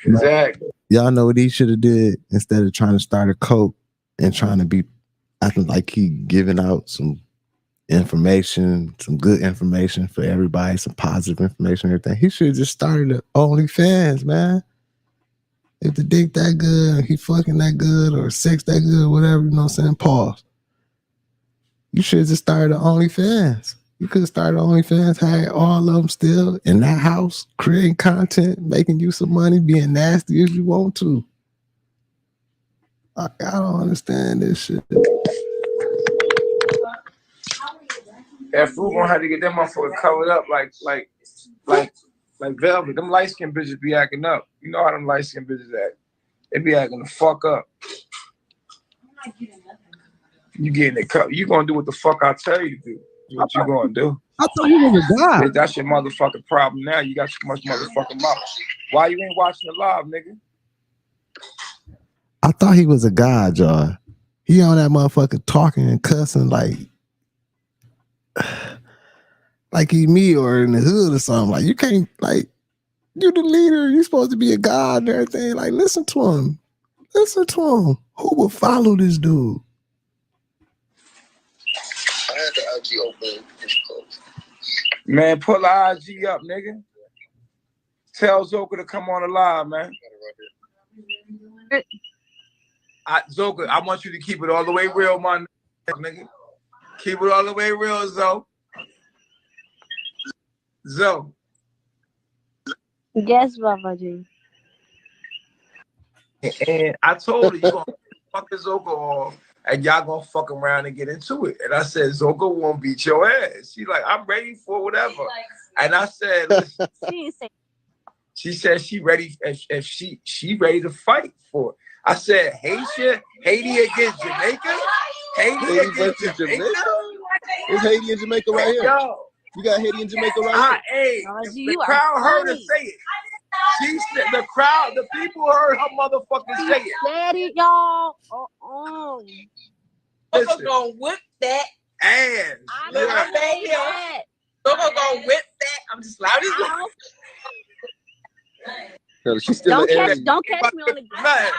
Exactly. Y'all know what he should have did instead of trying to start a cult and trying to be acting like he giving out some information, some good information for everybody, some positive information, everything. He should have just started the OnlyFans, man. If the dick that good, or he fucking that good, or sex that good, whatever, you know what I'm saying? Pause. You should have just started the OnlyFans. You could have started OnlyFans, had all of them still in that house, creating content, making you some money, being nasty as you want to. I don't understand this shit. That fool gonna have to get them motherfuckers covered up like velvet. Them light skinned bitches be acting up. You know how them light skinned bitches act. They be acting the fuck up. You getting it cut. You gonna do what the fuck I tell you to do. What you gonna do? I thought he was a guy. That's your motherfucking problem now. You got too much motherfucking mouth. Why you ain't watching the live, nigga? I thought he was a guy, y'all. He on that motherfucker talking and cussing like he me or in the hood or something. Like, you can't, like, you the leader. You supposed to be a god and everything. Like, listen to him. Listen to him. Who will follow this dude? I had the IG open. Man, pull the IG up, nigga. Tell Zoka to come on the live, man. Zoka, I want you to keep it all the way real, my nigga. Keep it all the way real, Zo. Zo. Yes, Baba G. And I told her, fucking Zoka off, and y'all gonna fuck around and get into it. And I said, Zoka won't beat your ass. She like, I'm ready for whatever. And I said, listen, she said she ready if she ready to fight for it. I said, Haiti against Jamaica? Haiti against Jamaica? It's Haiti and Jamaica right here. Yo. You got Haiti and Jamaica right here. Hey, the crowd heard her say it. She said the people heard her motherfucking say it. Said it, y'all. Zoka gonna whip that ass. Look, I'm back here. Zoka gonna whip that. I'm just loud as She's still Don't catch me on a good day.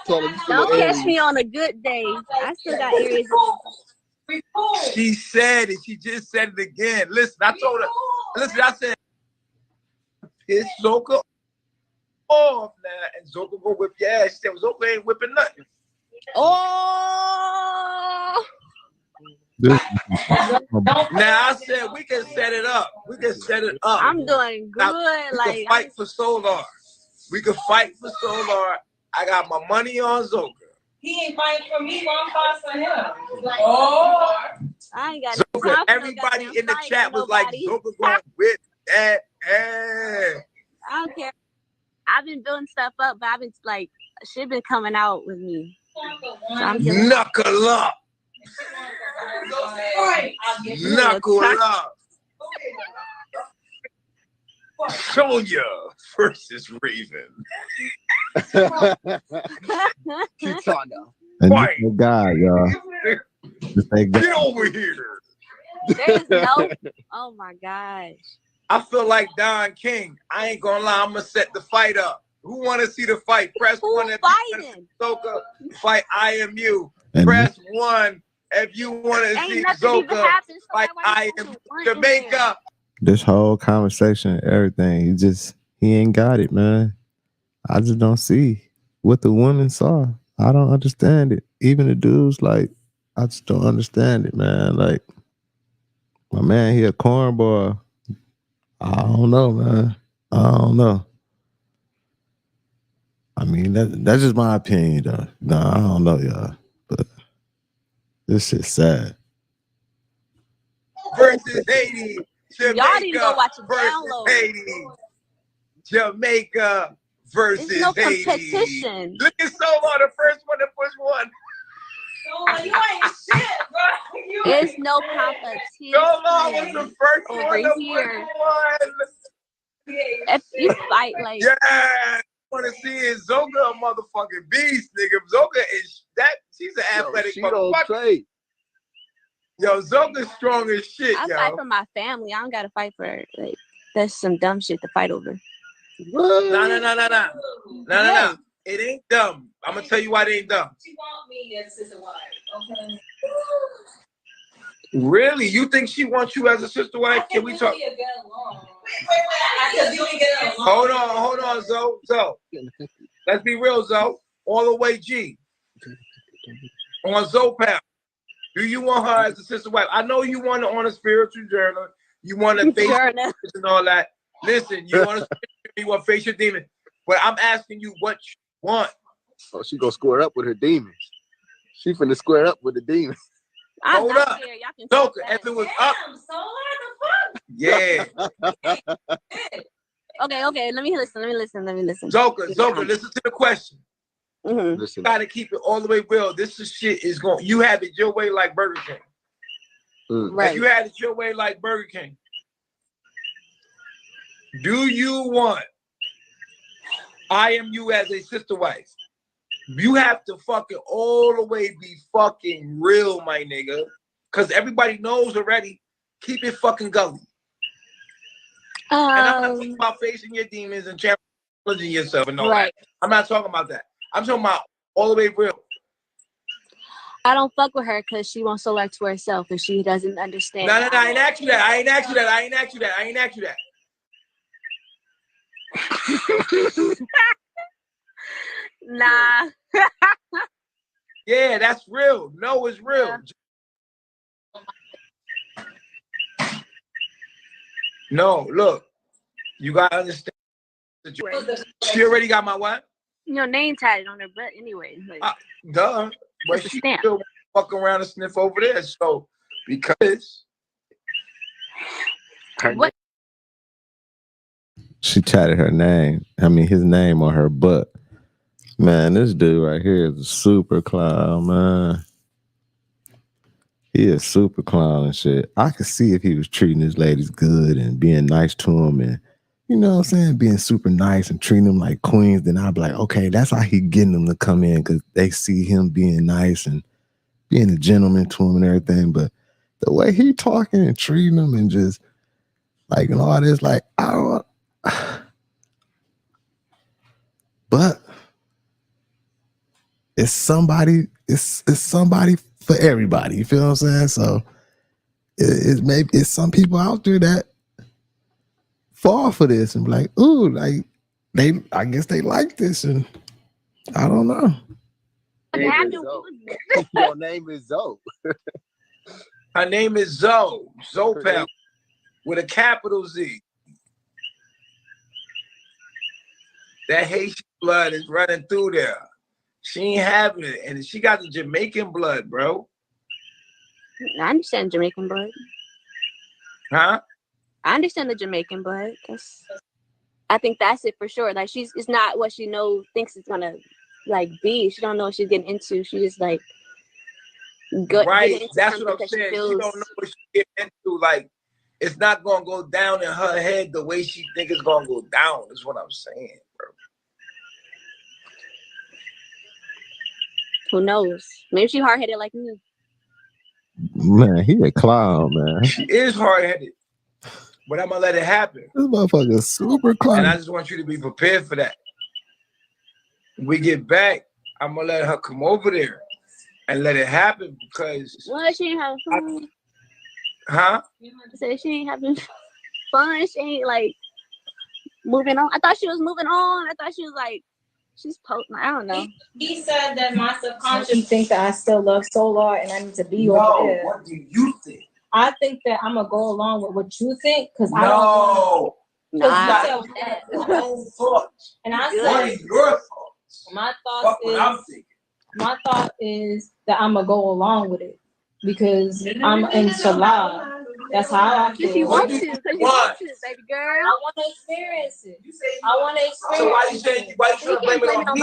Don't catch me on a good day. I still got areas. She said it. She just said it again. Listen, I told her. Listen, I said, piss Zoka off now, and Zoka go whip your ass. She said, Zoka ain't whipping nothing. Oh. Now I said we can set it up. We can set it up. I'm doing good. Now, we can fight for Solar. We can fight for Solar. I got my money on Zoka. He ain't fighting for me, but I'm fighting for him. I ain't got Zoka, everybody in the chat was like, Zoka gonna whip that ass. I don't care. I've been building stuff up, but I've been like, shit been coming out with me. So I'm just Knuckle up. Knuckle up. Sonya versus Raven. And this guy, y'all. Get over here. There's no. Oh my gosh. I feel like Don King. I ain't gonna lie. I'm gonna set the fight up. Who want to see the fight? Press one. If fighting? Zoka fight IMU. Press one if you want to see Zoka fight IMU. Jamaica. This whole conversation, everything, he ain't got it, man. I just don't see what the women saw. I don't understand it. Even the dudes, like, I just don't understand it, man. Like, my man, he a cornball. I don't know, man. I don't know. I mean, that's just my opinion, though. No, I don't know, y'all. But this shit's sad. Versus Haiti. Y'all need to go watch a versus download. Haiti. Jamaica versus There's no Haiti. competition. Look at Solar, the first one to push one. You ain't shit, bro. There's no competition. Solar was the first over one to here. push one. If you fight like Yeah, I want to see is Zoka a motherfucking beast, nigga. Zoka is that. She's an athletic motherfucker. Yo, Zoka's strong as shit, I yo. fight for my family. I don't gotta fight for her. Like that's some dumb shit to fight over. No. It ain't dumb. I'm gonna tell you why it ain't dumb. She want me as sister wife, okay? Really? You think she wants you as a sister wife? Can we talk? Wait. I said we can get along. Hold on, Zoe. Let's be real, Zoe. All the way G. On Zoe Pound. Do you want her as a sister wife? I know you want her on a spiritual journey. You want to face and all that. Listen, you want to face your demon. But I'm asking you what you want. Oh, she gonna square up with her demons. She finna square up with the demons. Hold up. Zoka, if it was up. Yeah. Okay. Let me listen. Zoka, listen to the question. Mm-hmm. You gotta keep it all the way real. This is shit is going. You have it your way like Burger King. Right. If you had it your way like Burger King, do you want IMU as a sister wife? You have to fucking all the way be fucking real, my nigga. Cause everybody knows already. Keep it fucking gully. And I'm not talking about facing your demons and challenging yourself and all that. I'm not talking about that. I'm talking about all the way real. I don't fuck with her because she wants Solar to herself and she doesn't understand. No, I ain't asked you that. I ain't asked you that. Nah. Yeah, that's real. No, it's real. Yeah. No, look. You gotta understand. She already got my what? Your name tatted on her butt anyway. Like. Duh. but she still fuck around and sniff over there. So because What? She tatted her name. I mean, his name on her butt. Man, this dude right here is a super clown, man. He is super clown and shit. I could see if he was treating his ladies good and being nice to them and, you know what I'm saying, being super nice and treating them like queens, then I'd be like, okay, that's how he getting them to come in because they see him being nice and being a gentleman to him and everything. But the way he talking and treating them and just like and all this, like, I don't. But it's somebody for everybody. You feel what I'm saying? So it's some people out there that fall for this and be like, ooh, like I guess they like this, and I don't know. Your name is Zoe. her name is Zoe. Zoe with a capital Z. That Haitian blood is running through there. She ain't having it. And she got the Jamaican blood, bro. I understand Jamaican blood. Huh? I understand the Jamaican blood. I think that's it for sure. Like it's not what she thinks it's gonna like be. She don't know what she's getting into. She just like right. That's what I'm saying. She don't know what she's getting into. Like it's not gonna go down in her head the way she think it's gonna go down. Is what I'm saying, bro. Who knows? Maybe she hard-headed like me. Man, he a clown, man. She is hard-headed, but I'm gonna let it happen. This motherfucker is super clown. And I just want you to be prepared for that. When we get back, I'm gonna let her come over there and let it happen because She ain't having fun. Huh? I said she ain't having fun. She ain't like moving on. I thought she was moving on. I thought she was like she's I don't know. He said that my subconscious thinks that I still love Solar and I need to be over there. What do you think? I think that I'm gonna go along with what you think because I don't. And I said, what are your thoughts? My thought is that I'm gonna go along with it because I'm in Salah. That's how I feel. If you want to, because you want to, baby girl. I want to experience it. I want to experience it. So why you trying to blame it on me?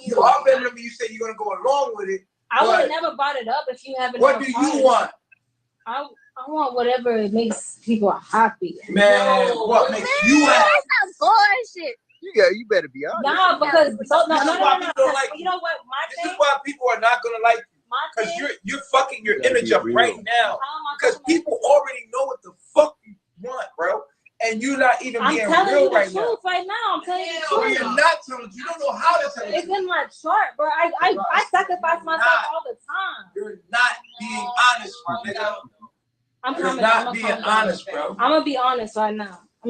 You are blaming on me. You say you're gonna go along with it. I would have never brought it up if you haven't. What do you want? I want whatever makes people happy. Man, what makes you happy? That's some bullshit. You better be honest. No, because no. You know what? This is why people are not gonna like you. Because you're fucking your image up right now. Because people already know what the fuck you want, bro. And you're not even being real right now. I'm telling you the truth right now. I'm telling you the truth. You're not telling. You don't know how to tell it. It's in my chart, bro. I sacrifice myself all the time. You're not being honest, my nigga. You're not being honest, bro. I'm gonna be honest right now. I'm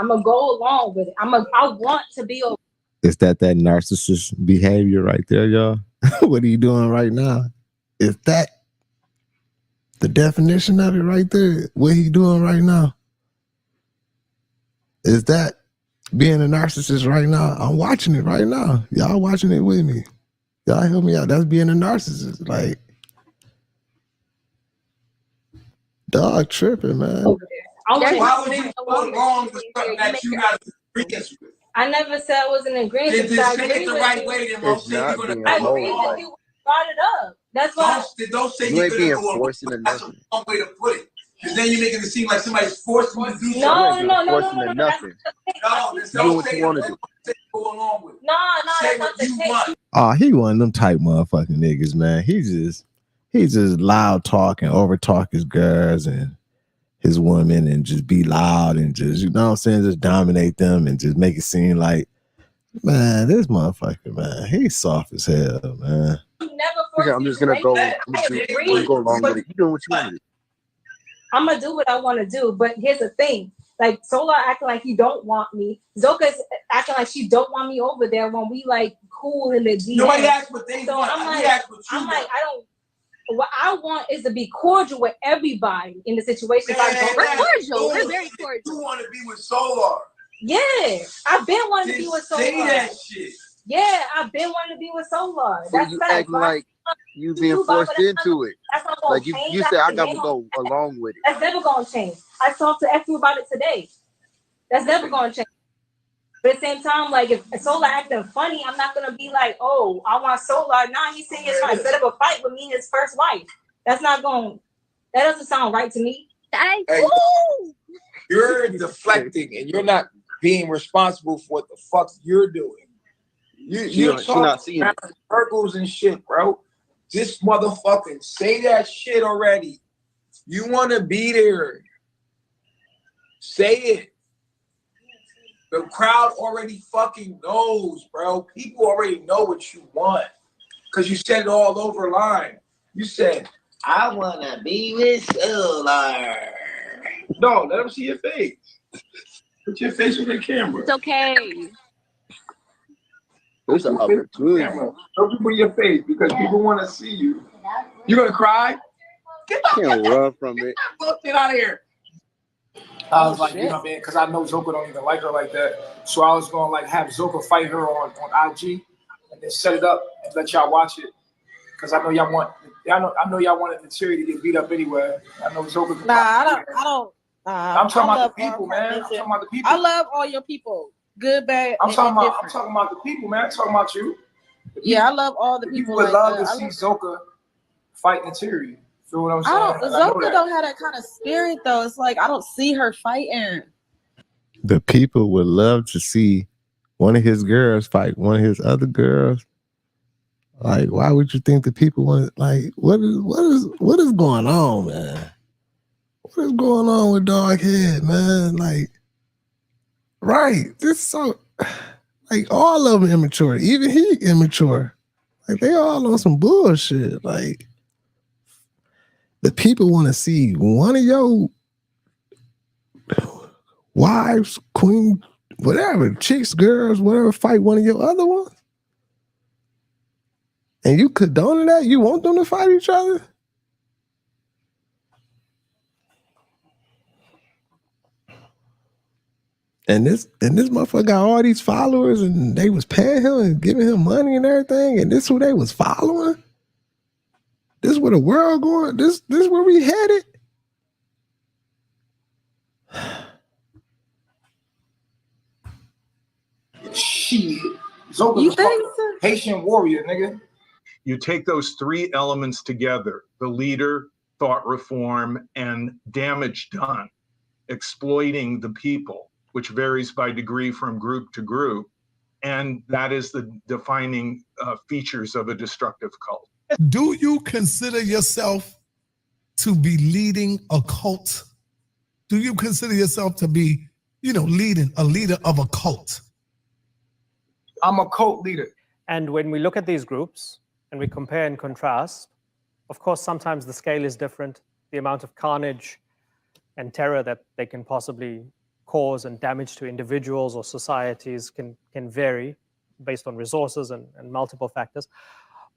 gonna go along with it. I want to be over. Is that narcissist behavior right there, y'all? What are you doing right now? Is that the definition of it right there? What he doing right now? Is that being a narcissist right now? I'm watching it right now. Y'all watching it with me. Y'all help me out. That's being a narcissist. Like, dog tripping, man. Why would you go along with something that you got to agreement with? I never said I wasn't in agreement. Just say it the right way, then most say you're gonna go along. I agree with you. Brought it up. That's why. Don't say you're gonna go along. That's a wrong way to put it. Because then you're making it seem like somebody's forcing you to do something. No. Don't say what you go along with. No, say what you want. Oh, he one of them type motherfucking niggas, man. He's just loud talking, over talk his girls and his women and just be loud and just, you know what I'm saying, just dominate them and just make it seem like, man, this motherfucker, man, he's soft as hell, man. I'm just gonna go along with it. You doing what you want to do. I'm gonna do what I want to do, but here's the thing: like Solar acting like he don't want me, Zoka's acting like she don't want me over there when we like cool in the DM. Nobody asked what they want. I'm like, I don't. What I want is to be cordial with everybody in the situation. We're cordial. We're very cordial. You want to be with Solar? Yeah, I've been wanting to be with Solar. Say that shit. Yeah, I've been wanting to be with Solar. So That's you facts. acting like you being forced into it. That's not gonna Like you change said, I nothing. gotta go along with it. That's never gonna change. I talked to F about it today. That's never gonna change. But at the same time, like if Solar acting funny, I'm not gonna be like, oh, I want Solar. Nah, he's saying he's trying to set up a fight with me and his first wife. That's not going. That doesn't sound right to me. Hey, You're deflecting and you're not being responsible for what the fuck you're doing. You're She not talking seeing it. circles and shit, bro. Just motherfucking say that shit already. You want to be there. Say it. The crowd already fucking knows, bro. People already know what you want. Because you said it all over line. You said, I want to be with Solar. No, let them see your face. Put your face on the camera. it's okay. It's an opportunity. Show people your face because people want to see you. You gonna cry? Get Can't run from it. Get out of here. I was like, you know what I mean? Because I know Zoka don't even like her like that. So I was going to like have Zoka fight her on IG and then set it up and let y'all watch it. Because I know y'all want, I know y'all wanted Nateri to get beat up anyway. I know Zoka. Nah, I don't. I'm talking about the people, man. I'm talking about the people. I love all your people. Good, bad. I'm talking about the people, man. I'm talking about you. Yeah, I love all the people. People would like love that. to see Zoka fight Nateri. Feel what I'm saying? Zoka don't have that kind of spirit though. It's like I don't see her fighting. The people would love to see one of his girls fight one of his other girls. Like, why would you think the people want? Like, what is going on, man? What is going on with Doghead, man? Like, right? This so like all of them immature. Even he immature. Like they all on some bullshit. Like. The people want to see one of your wives, queen, whatever, chicks, girls, whatever, fight one of your other ones. And you condone that? You want them to fight each other? And this motherfucker got all these followers and they was paying him and giving him money and everything. And this who they was following? This where the world going? This where we headed? Shit. Zoka was a Haitian warrior, nigga. You take those three elements together, the leader, thought reform, and damage done, exploiting the people, which varies by degree from group to group. And that is the defining features of a destructive cult. Do you consider yourself to be leading a cult? Do you consider yourself to be, leading a leader of a cult? I'm a cult leader. And when we look at these groups and we compare and contrast, of course, sometimes the scale is different. The amount of carnage and terror that they can possibly cause and damage to individuals or societies can vary based on resources and multiple factors.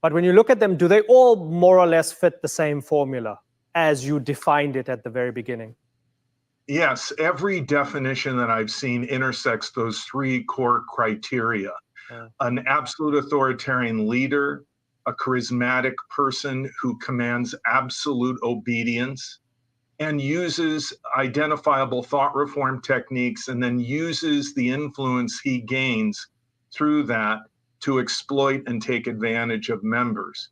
But when you look at them, do they all more or less fit the same formula as you defined it at the very beginning? Yes, every definition that I've seen intersects those three core criteria. An absolute authoritarian leader, a charismatic person who commands absolute obedience and uses identifiable thought reform techniques and then uses the influence he gains through that to exploit and take advantage of members.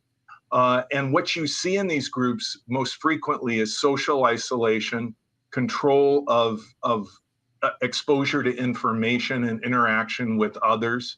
And what you see in these groups most frequently is social isolation, control of exposure to information and interaction with others.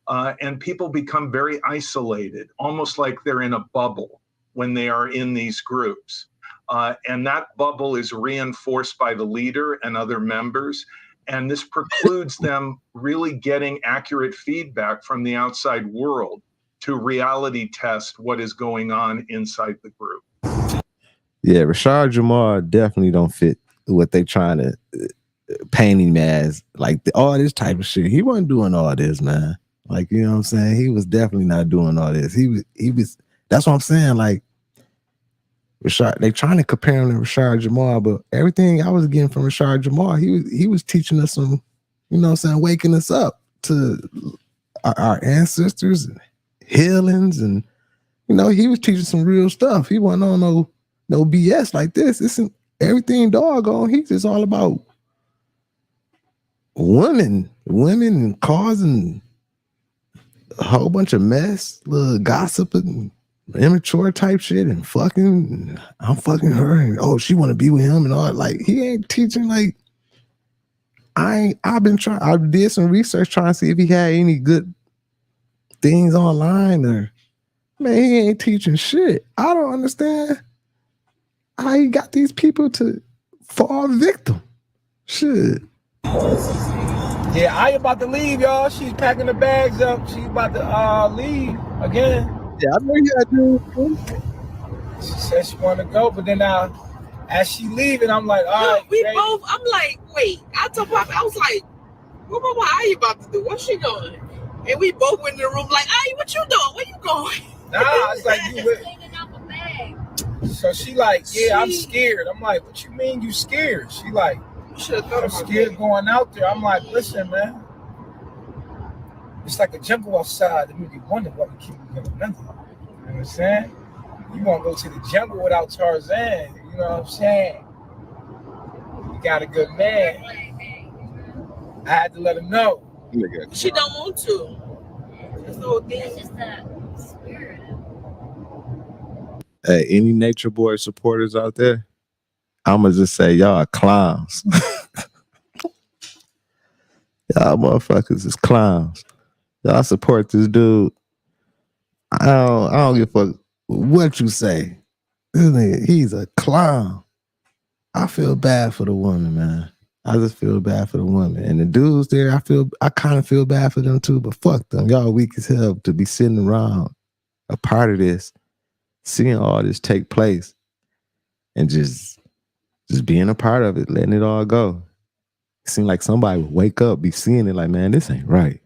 And people become very isolated, almost like they're in a bubble when they are in these groups. And that bubble is reinforced by the leader and other members. And this precludes them really getting accurate feedback from the outside world to reality test what is going on inside the group. Yeah, Rashad Jamal definitely don't fit what they trying to paint him as. Like all this type of shit. He wasn't doing all this, man. Like, you know what I'm saying? He was definitely not doing all this. He was, that's what I'm saying. Like, Rashad, they trying to compare him to Rashad Jamal, but everything I was getting from Rashad Jamal, he was teaching us some, you know what I'm saying, waking us up to our ancestors, and healings, and he was teaching some real stuff. He wasn't on no BS like this. Isn't everything doggone? He's just all about women and causing a whole bunch of mess, little gossip and immature type shit, and fucking. And I'm fucking her, and she want to be with him and all. Like, he ain't teaching. Like, I did some research trying to see if he had any good things online, or man, he ain't teaching shit. I don't understand how he got these people to fall victim. Shit. Yeah, I about to leave, y'all. She's packing the bags up. She's about to leave again. Yeah, I know you gotta do it. She said she wanted to go, but then as she leaving, I'm like, all right. We both, I'm like, wait. I told Papa, I was like, what are you about to do? What's she doing? And we both went in the room like, hey, what you doing? Where you going? Nah, it's like you with. So she like, yeah, I'm scared. I'm like, what you mean you scared? She like, I'm scared going out there. I'm like, listen, man. It's like a jungle outside. It made me wonder what we keep getting mental. You understand? You want to go to the jungle without Tarzan. You know what I'm saying? You got a good man. I had to let him know. She don't want to. That's the whole thing. It's just that spirit. Hey, any Nature Boy supporters out there? I'ma just say y'all are clowns. Y'all motherfuckers is clowns. Y'all support this dude. I don't give a fuck what you say. This nigga, he's a clown. I feel bad for the woman, man. I just feel bad for the woman. And the dudes there, I kind of feel bad for them too, but fuck them. Y'all weak as hell to be sitting around a part of this, seeing all this take place, and just being a part of it, letting it all go. It seemed like somebody would wake up, be seeing it like, man, this ain't right.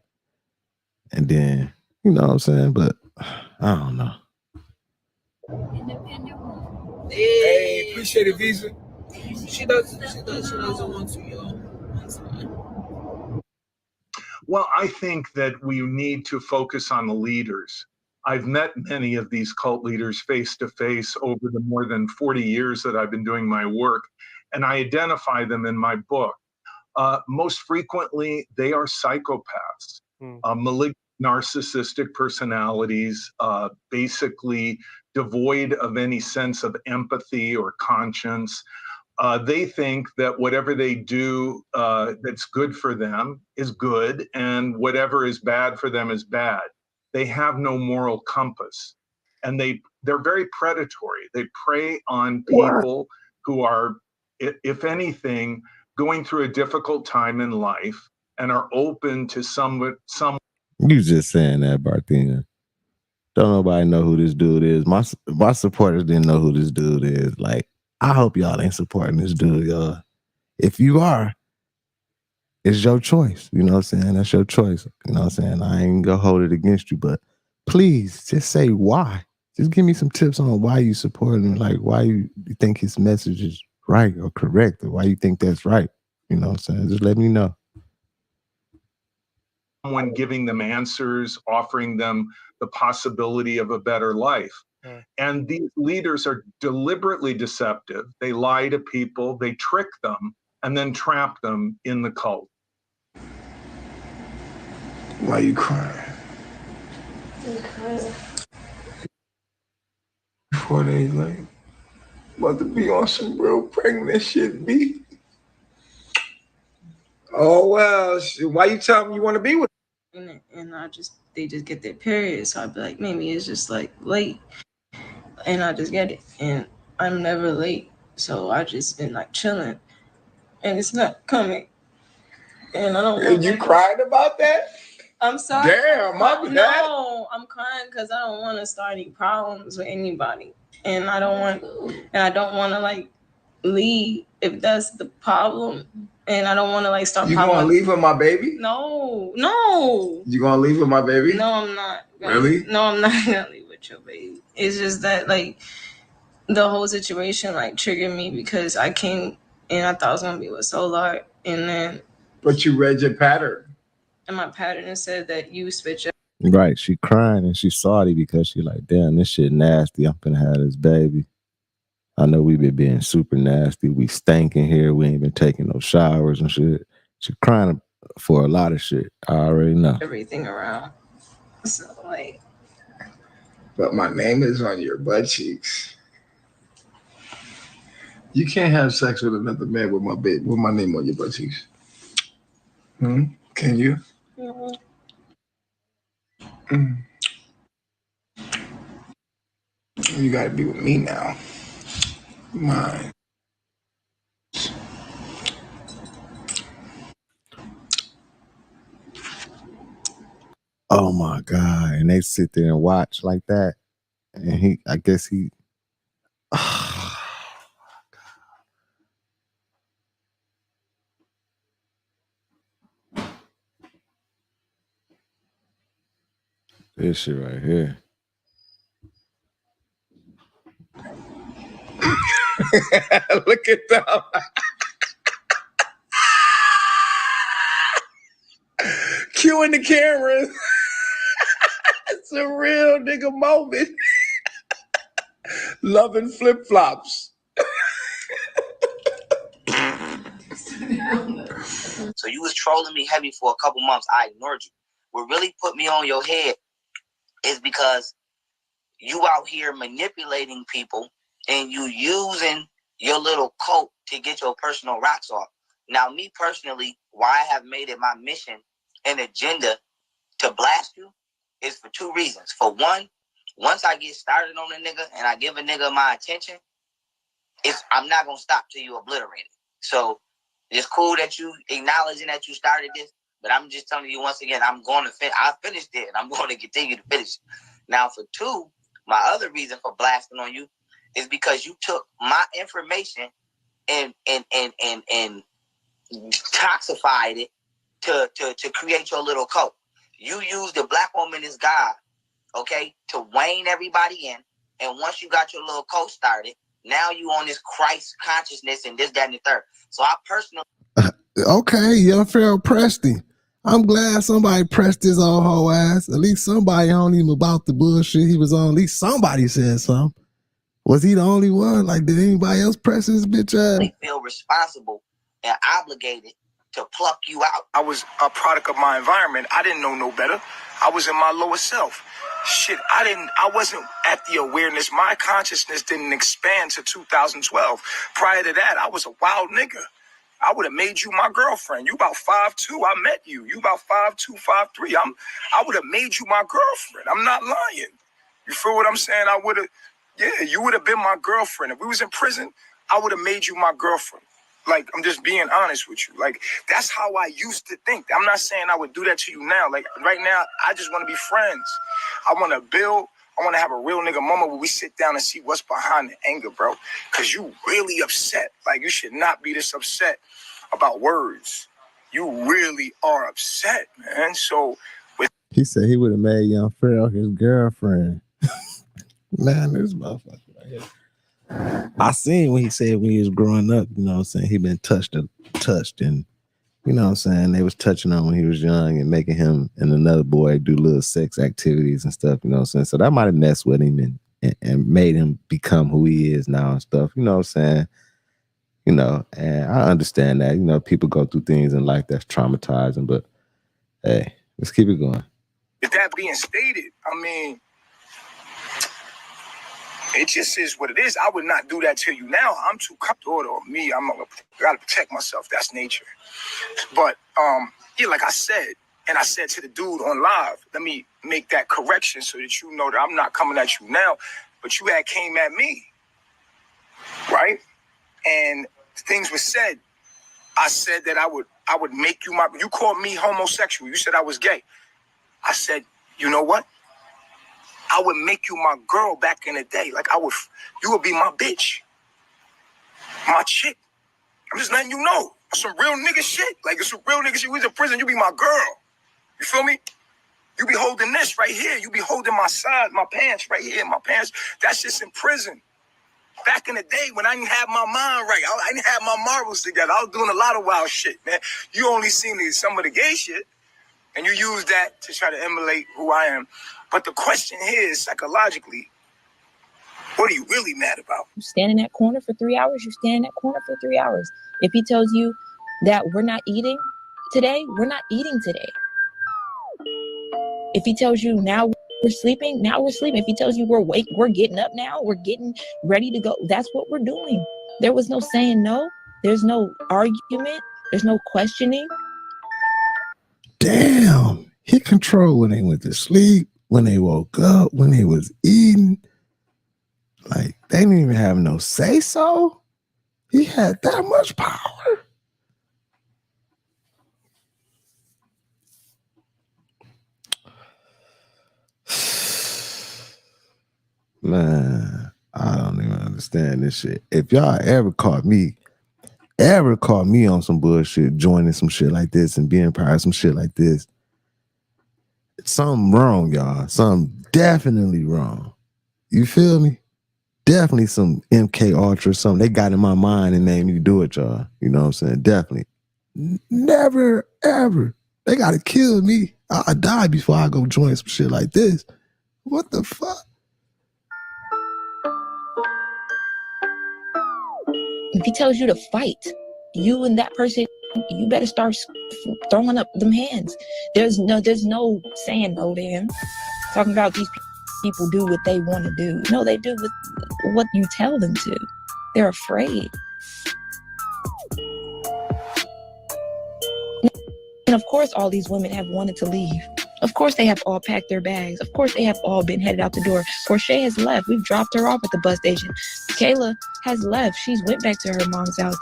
And then, you know what I'm saying? But I don't know. Hey, appreciate it, Visa. She doesn't want to, y'all. Well, I think that we need to focus on the leaders. I've met many of these cult leaders face to face over the more than 40 years that I've been doing my work, and I identify them in my book. Most frequently, they are psychopaths, malignant narcissistic personalities, basically devoid of any sense of empathy or conscience. They think that whatever they do that's good for them is good, and whatever is bad for them is bad. They have no moral compass, and they're very predatory. They prey on people who are, if anything, going through a difficult time in life and are open to some. You just saying that, Barthena. Don't nobody know who this dude is. My supporters didn't know who this dude is. Like, I hope y'all ain't supporting this dude, y'all. If you are, it's your choice. You know what I'm saying? That's your choice. You know what I'm saying? I ain't gonna hold it against you, but please just say why. Just give me some tips on why you support him, like why you think his message is right or correct, or why you think that's right. You know what I'm saying? Just let me know. Someone giving them answers, offering them the possibility of a better life. And these leaders are deliberately deceptive. They lie to people, they trick them, and then trap them in the cult. Why you crying? I'm crying. 4 days late. About to be on some real pregnant shit, B. Oh, well, why you tell me you want to be with and they just get their period. So I'd be like, maybe it's just like late, and I just get it, and I'm never late. So I just been like chilling, and it's not coming, and I don't. And you cried about that? I'm sorry. Damn, no, I'm crying because I don't want to start any problems with anybody, and I don't want to like leave if that's the problem. And I don't want to like start. You gonna leave with my baby? No. You gonna leave with my baby? No, I'm not. Really? No, I'm not gonna leave with your baby. It's just that like the whole situation like triggered me because I came and I thought I was gonna be with Solar, and then. But you read your pattern. And my pattern has said that you switch up. Right. She crying and she salty because she like, damn, this shit nasty. I'm finna have this baby. I know we been being super nasty. We stinking here. We ain't been taking no showers and shit. She crying for a lot of shit. I already know. Everything around. So like. But my name is on your butt cheeks. You can't have sex with another man with my name on your butt cheeks. Can you? You gotta be with me now. Mine. Oh my God. And they sit there and watch like that. And I guess he. This shit right here. Look at them. Cueing the cameras. It's a real nigga moment. Loving flip-flops. So you was trolling me heavy for a couple months. I ignored you. What really put me on your head is because you out here manipulating people and you using your little cult to get your personal rocks off. Now, me personally, why I have made it my mission and agenda to blast you is for two reasons. For one, once I get started on a nigga and I give a nigga my attention, I'm not going to stop till you obliterate it. So it's cool that you acknowledging that you started this, but I'm just telling you once again, I'm going to finish. I finished it and I'm going to continue to finish it. Now, for two, my other reason for blasting on you is because you took my information and toxified it to create your little cult. You used the black woman as God, okay, to wane everybody in. And once you got your little cult started, now you on this Christ consciousness and this, that, and the third. So I personally. Okay, young Pharaoh pressed him. I'm glad somebody pressed his old whole ass. At least somebody on him about the bullshit he was on. At least somebody said something. Was he the only one? Like, did anybody else press his bitch ass? They feel responsible and obligated to pluck you out. I was a product of my environment. I didn't know no better. I was in my lowest self. Shit, I wasn't at the awareness. My consciousness didn't expand to 2012. Prior to that, I was a wild nigga. I would have made you my girlfriend. You about 5'2". I met you. You about 5'2", 5'3". I would have made you my girlfriend. I'm not lying. You feel what I'm saying? You would have been my girlfriend. If we was in prison, I would have made you my girlfriend. Like, I'm just being honest with you. Like, that's how I used to think. I'm not saying I would do that to you now. Like, right now, I just want to be friends. I want to build. I want to have a real nigga moment where we sit down and see what's behind the anger, bro. Because you really upset. Like, you should not be this upset about words. You really are upset, man. So, He said he would have made young Pharaoh his girlfriend. Man, this motherfucker right here. I seen when he said when he was growing up, you know what I'm saying, he been touched and, you know what I'm saying, they was touching on when he was young and making him and another boy do little sex activities and stuff, you know what I'm saying? So that might have messed with him and made him become who he is now and stuff, you know what I'm saying? You know, and I understand that, you know, people go through things in life that's traumatizing, but hey, let's keep it going. with that being stated, I mean, it just is what it is. I would not do that to you now. I'm too comfortable with me. I gotta protect myself. That's nature. But yeah, like I said, and I said to the dude on live, let me make that correction so that you know that I'm not coming at you now, but you had came at me, right? And things were said. I said that I would make you you called me homosexual. You said I was gay. I said, you know what? I would make you my girl back in the day. Like you would be my bitch. My chick. I'm just letting you know. Some real nigga shit. Like it's some real nigga shit. We was in prison, you be my girl. You feel me? You be holding this right here. You be holding my side, my pants right here. My pants. That's just in prison. Back in the day when I didn't have my mind right. I didn't have my marbles together. I was doing a lot of wild shit, man. You only seen some of the gay shit. And you use that to try to emulate who I am. But the question here is, psychologically, what are you really mad about? You stand in that corner for 3 hours, you stand in that corner for 3 hours. If he tells you that we're not eating today, we're not eating today. If he tells you now we're sleeping, now we're sleeping. If he tells you we're getting up now, we're getting ready to go, that's what we're doing. There was no saying no. There's no argument. There's no questioning. Damn. He controlled when they went to sleep, when they woke up, when they was eating. Like, they didn't even have no say-so. He had that much power. Man, I don't even understand this shit. If y'all ever caught me on some bullshit, joining some shit like this and being part of some shit like this, something wrong, y'all. Something definitely wrong. You feel me? Definitely some MK Ultra, something they got in my mind and made me do it, y'all. You know what I'm saying? Definitely. Never, ever. They gotta kill me. I'll die before I go join some shit like this. What the fuck? If he tells you to fight, you and that person, you better start throwing up them hands. There's no saying no to him. Talking about these people do what they want to do. No, they do what you tell them to. They're afraid. And of course, all these women have wanted to leave. Of course, they have all packed their bags. Of course, they have all been headed out the door. Portia has left. We've dropped her off at the bus station. Kayla has left. She's went back to her mom's house.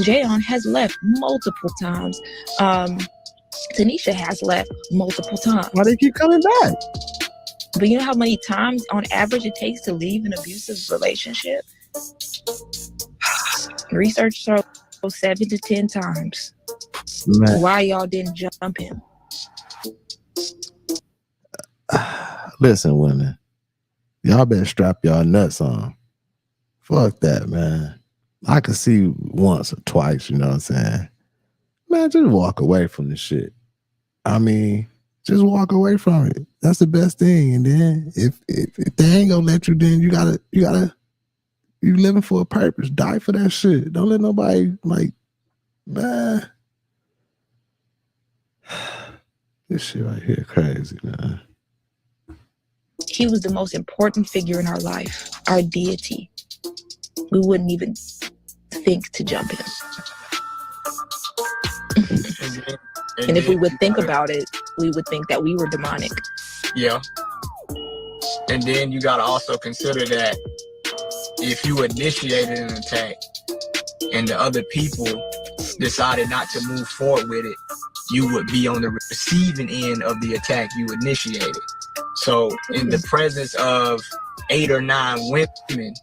Jayon has left multiple times. Tanisha has left multiple times. Why they keep coming back? But you know how many times on average it takes to leave an abusive relationship? Research shows 7 to 10 times. Man. Why y'all didn't jump him? Listen, women, y'all better strap y'all nuts on. Fuck that, man. I could see once or twice, you know what I'm saying? Man, just walk away from the shit. I mean, just walk away from it. That's the best thing. And then if they ain't gonna let you, then you living for a purpose. Die for that shit. Don't let nobody, like, man. This shit right here crazy, man. He was the most important figure in our life, our deity. We wouldn't even think to jump him. And if we would think about it, we would think that we were demonic. Yeah. And then you got to also consider that if you initiated an attack and the other people decided not to move forward with it, you would be on the receiving end of the attack you initiated. So in the presence of 8 or 9 women,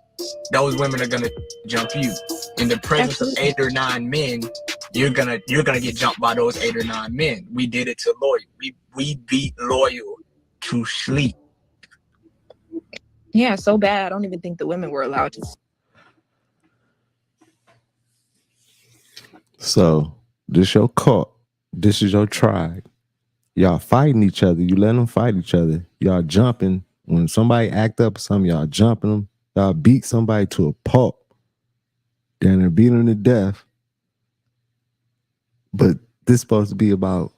those women are gonna jump you. In the presence of 8 or 9 men, you're gonna get jumped by those 8 or 9 men. We did it to Loyal. We beat Loyal to sleep. Yeah, so bad. I don't even think the women were allowed to. So this your cult. This is your tribe. Y'all fighting each other. You let them fight each other. Y'all jumping. When somebody act up or something, y'all jumping them. Y'all beat somebody to a pulp. Then they beat them to death. But this supposed to be about,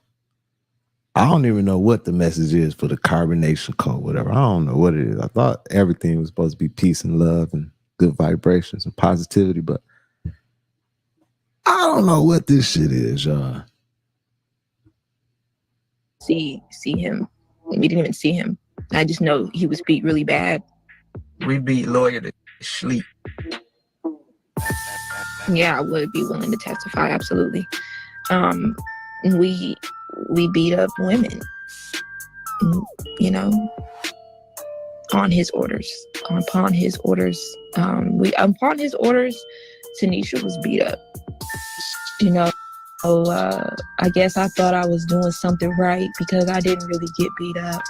I don't even know what the message is for the carbonation code, whatever. I don't know what it is. I thought everything was supposed to be peace and love and good vibrations and positivity, but I don't know what this shit is, y'all. See him. We didn't even see him. I just know he was beat really bad. We beat Lawyer to sleep. Yeah, I would be willing to testify, absolutely. We beat up women, you know, on his orders. Upon his orders, Tanisha was beat up. You know, I guess I thought I was doing something right because I didn't really get beat up.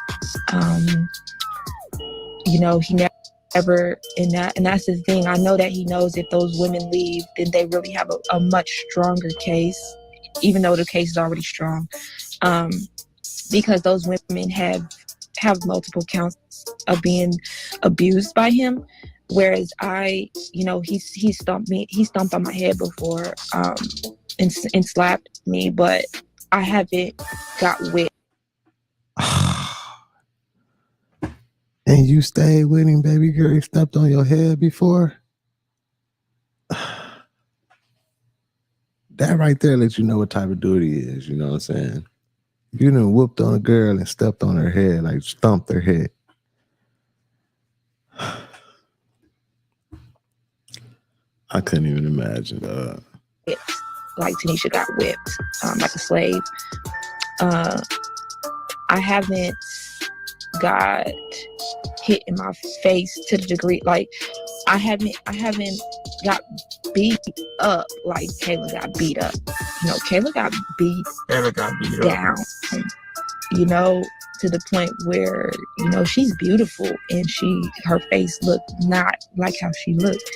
You know, he never, and that's the thing. I know that he knows if those women leave, then they really have a much stronger case, even though the case is already strong. because those women have multiple counts of being abused by him. Whereas I, you know, he stomped on my head before, and slapped me, but I haven't got whipped. And you stayed with him, baby girl. He stepped on your head before. That right there lets you know what type of dude he is. You know what I'm saying? You done whooped on a girl and stepped on her head, like stomped her head. I couldn't even imagine. Like Tanisha got whipped, like a slave. I haven't got hit in my face to the degree, like I haven't got beat up like Kayla got beat up. You know, Kayla got beat down. You know, to the point where, you know, she's beautiful and her face looked not like how she looked.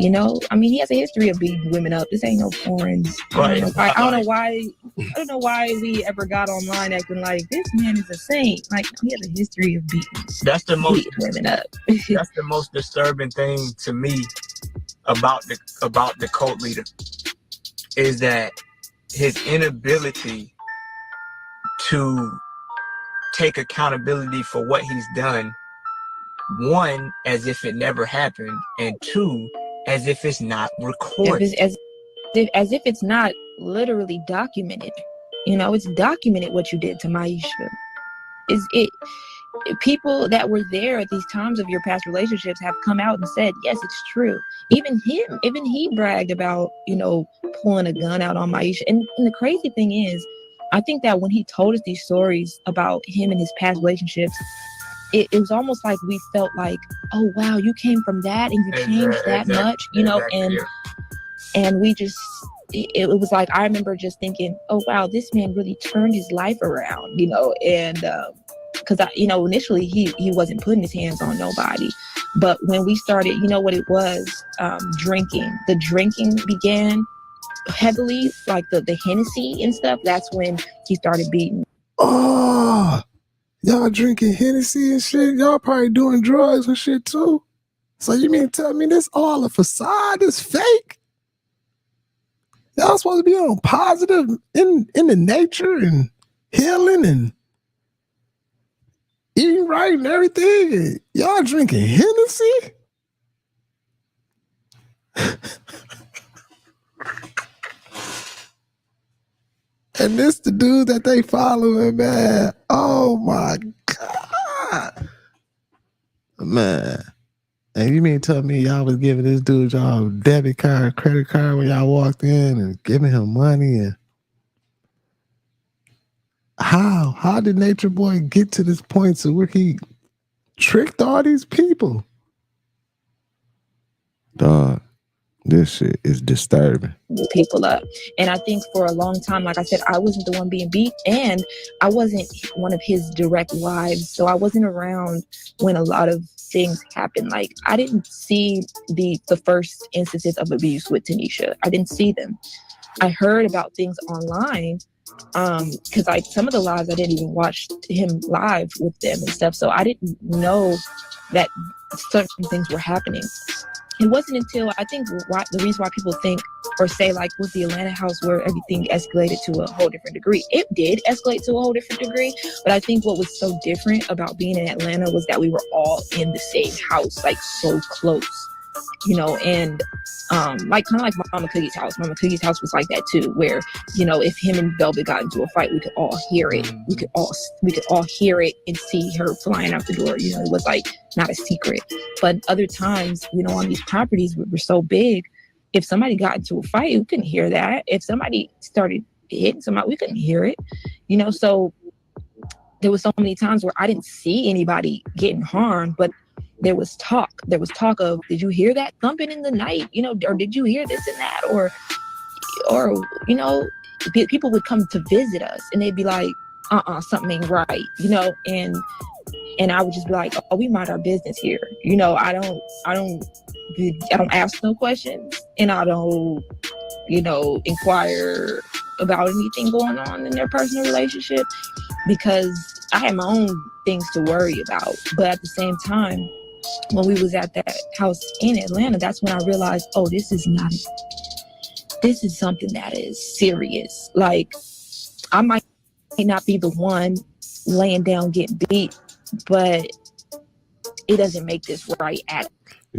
You know, I mean, he has a history of beating women up. This ain't no foreign. I don't know why we ever got online acting like this man is a saint. Like, he has a history of beating women up. That's the most disturbing thing to me about the cult leader, is that his inability to take accountability for what he's done. One, as if it never happened, and two, as if it's not recorded. As if it's not literally documented. You know, it's documented what you did to Maisha. People that were there at these times of your past relationships have come out and said, yes, it's true. Even he bragged about, you know, pulling a gun out on Maisha. And the crazy thing is, I think that when he told us these stories about him and his past relationships, it was almost like we felt like, oh wow, you came from that and you changed that much, you know, and we just, it was like, I remember just thinking, oh wow, this man really turned his life around, you know, and because you know, initially he wasn't putting his hands on nobody, but when we started, you know what it was, drinking. The drinking began heavily, like the Hennessy and stuff. That's when he started beating. Oh, y'all drinking Hennessy and shit? Y'all probably doing drugs and shit too? So you mean to tell me this all a facade? This fake? Y'all supposed to be on positive in the nature and healing and eating right and everything. And y'all drinking Hennessy? And this the dude that they following, man. Oh my God. Man. And you mean tell me y'all was giving this dude y'all debit card, credit card when y'all walked in and giving him money? And how did Nature Boy get to this point to where he tricked all these people? Dog, this shit is disturbing. People up. And I think for a long time, like I said, I wasn't the one being beat, and I wasn't one of his direct wives, so I wasn't around when a lot of things happened. Like, I didn't see the first instances of abuse with Tanisha. I didn't see them. I heard about things online, because like some of the lives I didn't even watch him live with them and stuff, so I didn't know that certain things were happening. It wasn't until, I think, the reason why people think or say, like, with the Atlanta house where everything escalated to a whole different degree. It did escalate to a whole different degree, but I think what was so different about being in Atlanta was that we were all in the same house, like, so close, you know, and like, kind of like Mama Cookie's house. Mama Cookie's house was like that too, where, you know, if him and Velvet got into a fight, we could all hear it. We could all hear it and see her flying out the door. You know, it was like not a secret. But other times, you know, on these properties we were so big, if somebody got into a fight, we couldn't hear that. If somebody started hitting somebody, we couldn't hear it. You know, so there was so many times where I didn't see anybody getting harmed, but there was talk. There was talk of, did you hear that thumping in the night? You know, or did you hear this and that? Or you know, people would come to visit us and they'd be like, something ain't right, you know, and I would just be like, oh, we mind our business here. You know, I don't ask no questions, and I don't, you know, inquire about anything going on in their personal relationship because I had my own things to worry about. But at the same time, when we was at that house in Atlanta, that's when I realized, oh, this is something that is serious. Like, I might not be the one laying down getting beat, but it doesn't make this right at.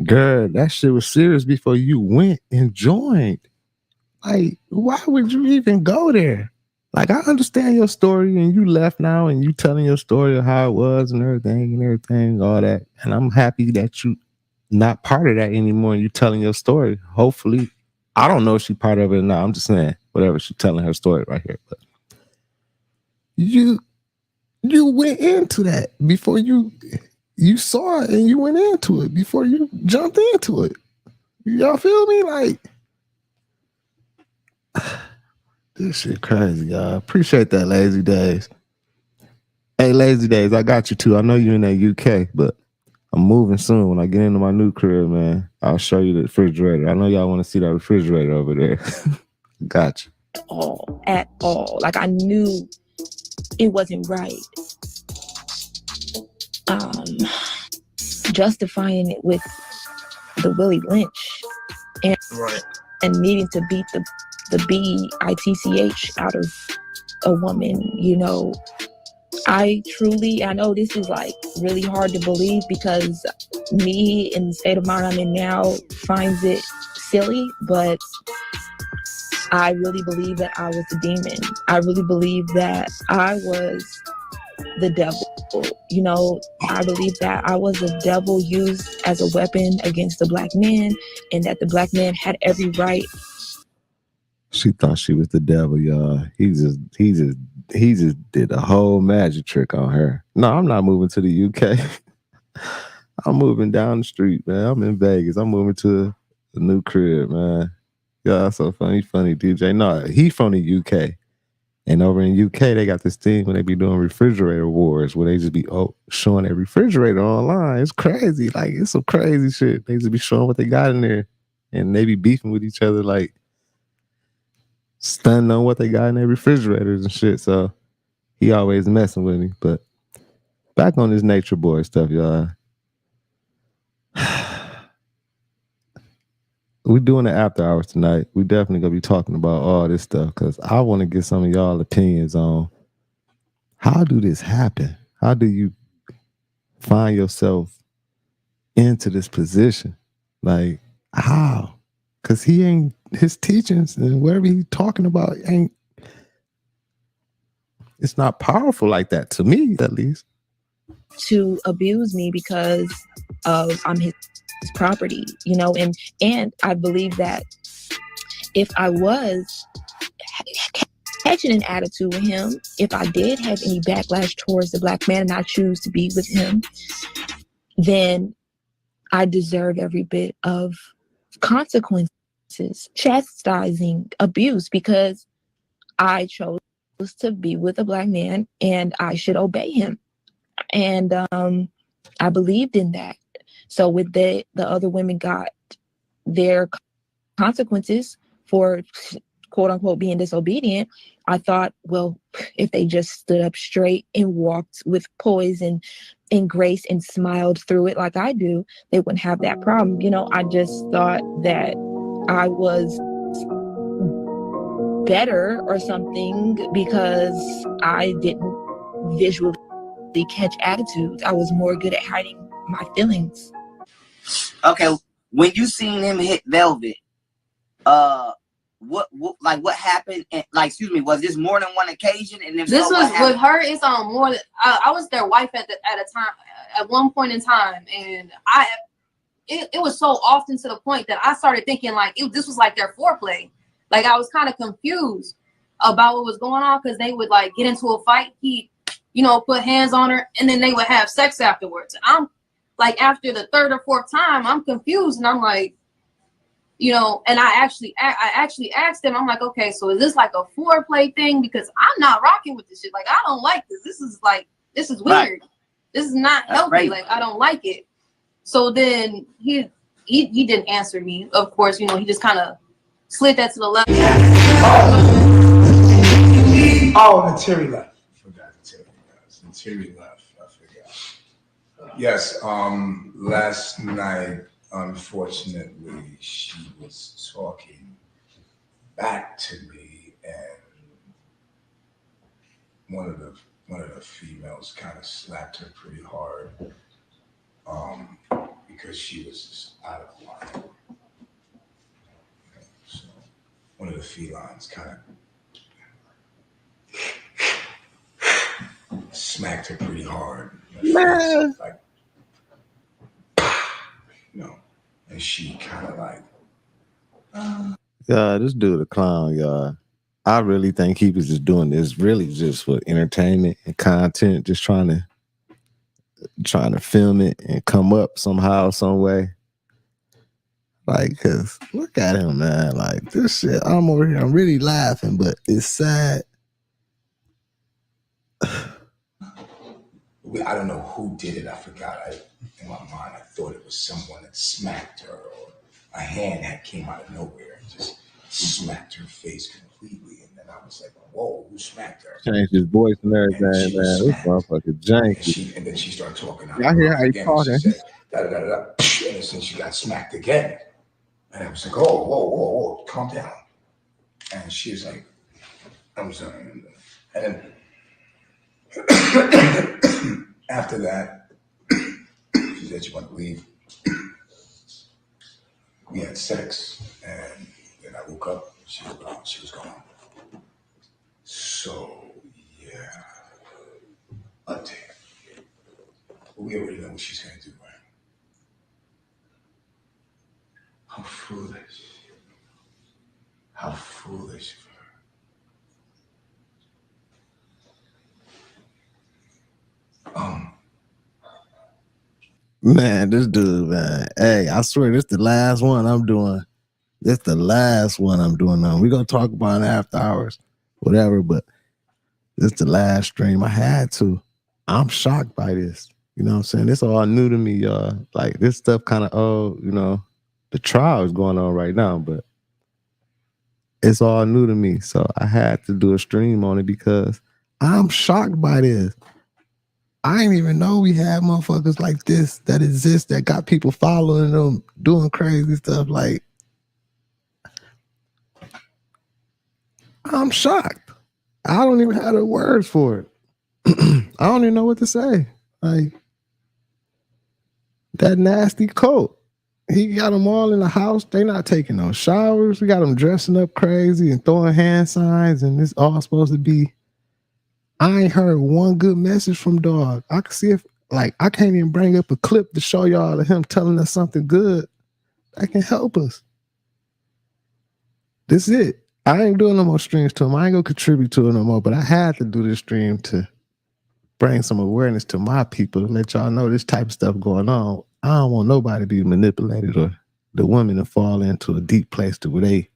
Girl, that shit was serious before you went and joined. Like, why would you even go there? Like, I understand your story and you left now and you telling your story of how it was and everything, all that. And I'm happy that you not part of that anymore and you telling your story. Hopefully, I don't know if she's part of it or not. I'm just saying, whatever, she's telling her story right here. But you went into that before you saw it and you went into it before you jumped into it. Y'all feel me? Like, this shit crazy, y'all. Appreciate that, Lazy Days. Hey, Lazy Days, I got you too. I know you're in that UK, but I'm moving soon. When I get into my new crib, man, I'll show you the refrigerator. I know y'all want to see that refrigerator over there. Got you. At all. Like, I knew it wasn't right. Justifying it with the Willie Lynch and needing to beat the BITCH out of a woman, you know. I know this is like really hard to believe because me in the state of mind I'm in now finds it silly, but I really believe that I was a demon. I really believe that I was the devil. You know, I believe that I was a devil used as a weapon against the black man and that the black man had every right. She thought she was the devil, y'all. He just did a whole magic trick on her. No, I'm not moving to the UK. I'm moving down the street, man. I'm in Vegas. I'm moving to a new crib, man. Yeah, that's so funny DJ. No, he from the UK. And over in UK, they got this thing when they be doing refrigerator wars where they just be showing their refrigerator online. It's crazy. Like, it's some crazy shit. They just be showing what they got in there. And they be beefing with each other, like, stunned on what they got in their refrigerators and shit. So he always messing with me. But back on this Nature Boy stuff, y'all. We're doing the after hours tonight. We definitely gonna be talking about all this stuff because I want to get some of y'all opinions on how do this happen? How do you find yourself into this position? Like, how? Because his teachings and whatever he's talking about it's not powerful like that to me, at least. To abuse me because of I'm his property, you know, and I believe that if I was catching an attitude with him, if I did have any backlash towards the black man and I choose to be with him, then I deserve every bit of consequences, chastising, abuse, because I chose to be with a black man and I should obey him. And I believed in that. So with the other women got their consequences for quote unquote being disobedient, I thought, well, if they just stood up straight and walked with poise and grace and smiled through it like I do, they wouldn't have that problem. You know, I just thought that I was better or something because I didn't visually catch attitudes. I was more good at hiding my feelings. Okay, when you seen him hit Velvet, what happened? And, was this more than one occasion? And this was with her. It's on more than I was their wife at a time, at one point in time, and it was so often to the point that I started thinking like this was like their foreplay. Like I was kind of confused about what was going on because they would like get into a fight. He, put hands on her, and then they would have sex afterwards. I'm like, after the third or fourth time, I'm confused, and I'm like, and I actually asked them. I'm like, okay, so is this like a foreplay thing? Because I'm not rocking with this shit. Like, I don't like this. This is weird. Right. This is not healthy. Right. Like, I don't like it. So then he didn't answer me. Of course, he just kind of slid that to the left. Oh, and Terry left. I forgot to tell you guys. And Terry left. I forgot. Yes, last night, unfortunately, she was talking back to me, and one of the females kind of slapped her pretty hard, because she was just out of line. So one of the felines kind of smacked her pretty hard in the face, like, and she kind of like, Yeah, this dude a clown, y'all. I really think he was just doing this really just for entertainment and content, just trying to film it and come up somehow, some way. Like, cause look at him, man. Like this shit, I'm over here, I'm really laughing, but it's sad. I don't know who did it. I forgot. In my mind, I thought it was someone that smacked her, or a hand that came out of nowhere and just smacked her face completely. And then I was like, "Whoa, who smacked her?" Changed his voice and everything, And she was man. This smacked. motherfucker janky. And then she started talking out I her hear mouth how you again. And she talking. said, "Da da da da," and then she got smacked again. And I was like, "Oh, whoa, whoa, whoa, calm down." And she was like, "I'm sorry." And then after that, she said she wanted to leave. We had sex, and then I woke up. She was gone. She was gone. So yeah, but we already know what she's gonna do, right? How foolish! How foolish of her. Man, this dude, man. Hey, I swear this the last one I'm doing. This the last one I'm doing now. We're gonna talk about it after hours, whatever, but this the last stream. I had to. I'm shocked by this. You know what I'm saying? This all new to me, y'all. Like this stuff kind of the trial is going on right now, but it's all new to me. So I had to do a stream on it because I'm shocked by this. I didn't even know we had motherfuckers like this that exist, that got people following them, doing crazy stuff. Like, I'm shocked. I don't even have the words for it. I don't even know what to say. Like, that nasty coat. He got them all in the house. They not taking no showers. We got them dressing up crazy and throwing hand signs, and this all supposed to be. I ain't heard one good message from dog. I can see if, like, I can't even bring up a clip to show y'all of him telling us something good that can help us. This is it. I ain't doing no more streams to him. I ain't gonna contribute to it no more, but I had to do this stream to bring some awareness to my people, to let y'all know this type of stuff going on. I don't want nobody to be manipulated or the women to fall into a deep place to where they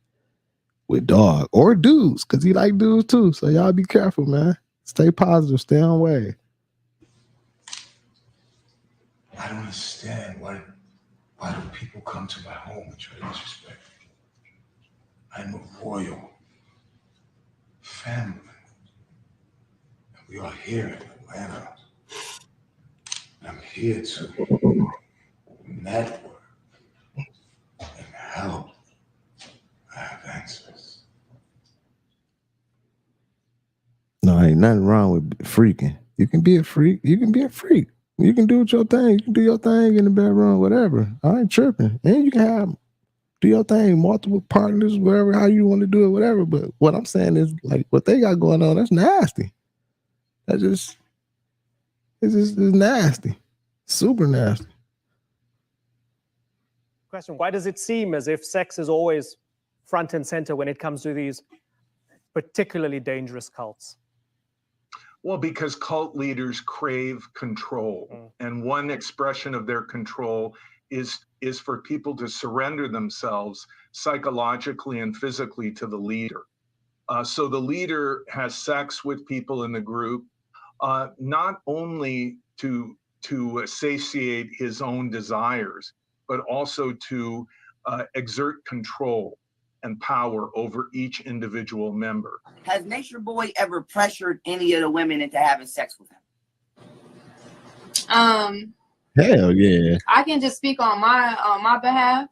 with dog or dudes, because he like dudes too. So y'all be careful, man. Stay positive, stay on way. I don't understand why do people come to my home and try to disrespect me? I'm a royal family. And we are here in Atlanta. I'm here to network and help. I have answers. No, ain't nothing wrong with freaking. You can be a freak. You can be a freak. You can do your thing. You can do your thing in the bedroom, whatever. I ain't tripping. And you can do your thing, multiple partners, whatever, how you want to do it, whatever. But what I'm saying is, like, what they got going on, that's nasty. It's nasty. Super nasty. Question: why does it seem as if sex is always front and center when it comes to these particularly dangerous cults? Well, because cult leaders crave control, and one expression of their control is for people to surrender themselves psychologically and physically to the leader. So the leader has sex with people in the group, not only to satiate his own desires, but also to exert control. and power over each individual member. Has Nature Boy ever pressured any of the women into having sex with him? Hell yeah. I can just speak on my behalf.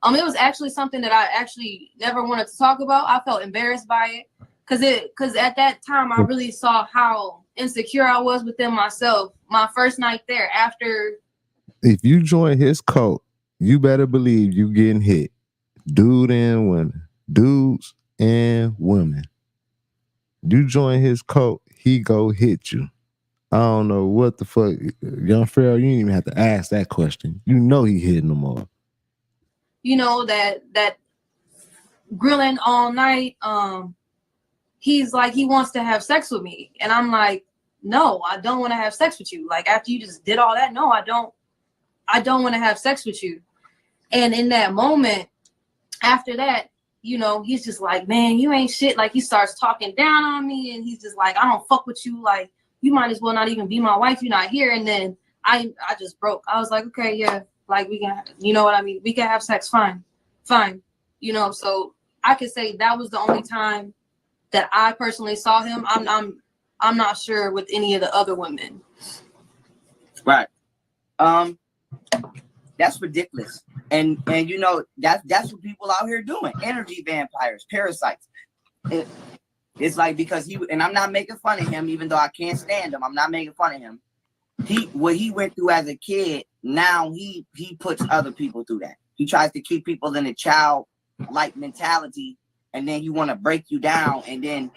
It was actually something that I actually never wanted to talk about. I felt embarrassed by it because at that time I really saw how insecure I was within myself. My first night there, after If you join his cult, you better believe you getting hit. Dude and women. Dudes and women. You join his cult, he go hit you. I don't know what the fuck. Young Pharaoh, you didn't even have to ask that question. You know he hitting them all. that grilling all night, he's like, he wants to have sex with me. And I'm like, no, I don't want to have sex with you. Like, after you just did all that, no, I don't want to have sex with you. And in that moment, after that, he's just like, man, you ain't shit. Like, he starts talking down on me, and he's just like, I don't fuck with you. Like, you might as well not even be my wife. You're not here. And then I just broke. I was like, okay, yeah, like, we can, you know what I mean? We can have sex. Fine. So I could say that was the only time that I personally saw him. I'm not sure with any of the other women. Right. That's ridiculous. And that's what people out here doing. Energy vampires, parasites. It's like, because and I'm not making fun of him, even though I can't stand him. I'm not making fun of him. What he went through as a kid, now he puts other people through that. He tries to keep people in a child-like mentality, and then he want to break you down, and then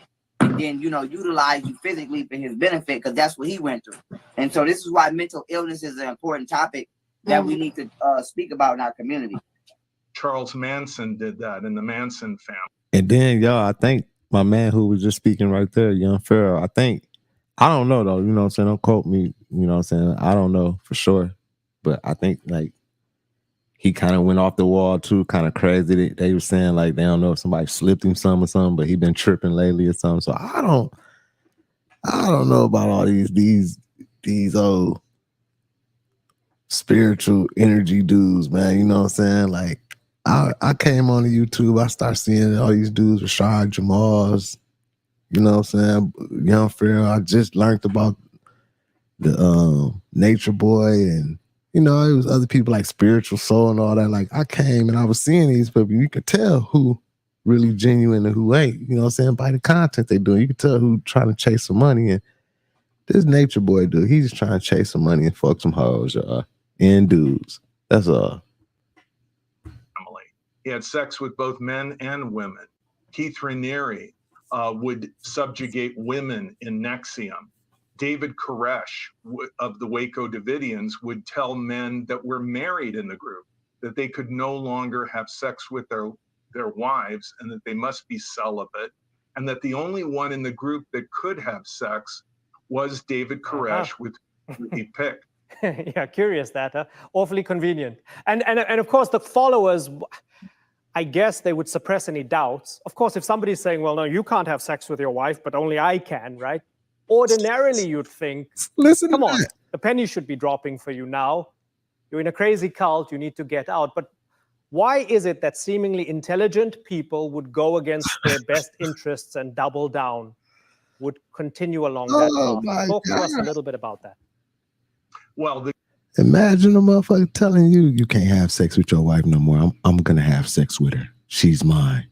utilize you physically for his benefit, because that's what he went through. And so this is why mental illness is an important topic that we need to speak about in our community. Charles Manson did that in the Manson family. And then, y'all, I think my man who was just speaking right there, Young Pharaoh, I don't know though, you know what I'm saying? Don't quote me, you know what I'm saying? I don't know for sure. But I think like he kind of went off the wall too, kind of crazy. They were saying like they don't know if somebody slipped him some or something, but he been tripping lately or something. So I don't know about all these old spiritual energy dudes, man. You know what I'm saying? Like I came on to YouTube, I started seeing all these dudes, Rashad Jamal's, you know what I'm saying? Young Pharaoh. I just learned about the Nature Boy, and it was other people like Spiritual Soul and all that. Like, I came and I was seeing these people. You could tell who really genuine and who ain't, you know what I'm saying, by the content they doing. You could tell who trying to chase some money. And this Nature Boy dude, he's just trying to chase some money and fuck some hoes, y'all. And dudes. That's all. He had sex with both men and women. Keith Raniere would subjugate women in NXIVM. David Koresh of the Waco Davidians would tell men that were married in the group that they could no longer have sex with their wives, and that they must be celibate, and that the only one in the group that could have sex was David Koresh, with who he picked. Yeah, curious that, huh? Awfully convenient. And of course the followers, I guess they would suppress any doubts. Of course, if somebody's saying, well, no, you can't have sex with your wife, but only I can, right? Ordinarily, you'd think, come on, the penny should be dropping for you now. You're in a crazy cult, you need to get out. But why is it that seemingly intelligent people would go against their best interests and double down, would continue along that path? Talk to us a little bit about that. Well, imagine a motherfucker telling you can't have sex with your wife no more. I'm gonna have sex with her. She's mine.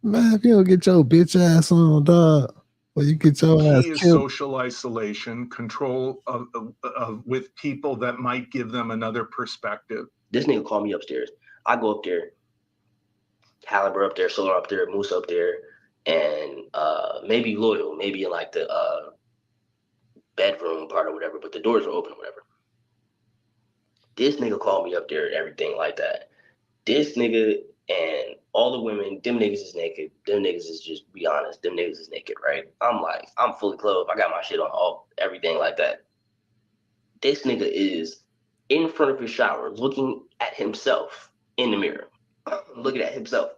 Man, if you don't get your bitch ass on, dog, or you get your ass Key is killed. social isolation, control of with people that might give them another perspective. This nigga called me upstairs. I go up there, Caliber up there, Solar up there, Moose up there, and maybe Loyal, maybe in like the bedroom part or whatever, but the doors are open or whatever. This nigga called me up there and everything like that. This nigga and all the women, them niggas is naked. Them niggas is, just be honest, them niggas is naked, right? I'm like, I'm fully clothed. I got my shit on, everything like that. This nigga is in front of his shower, looking at himself in the mirror, looking at himself.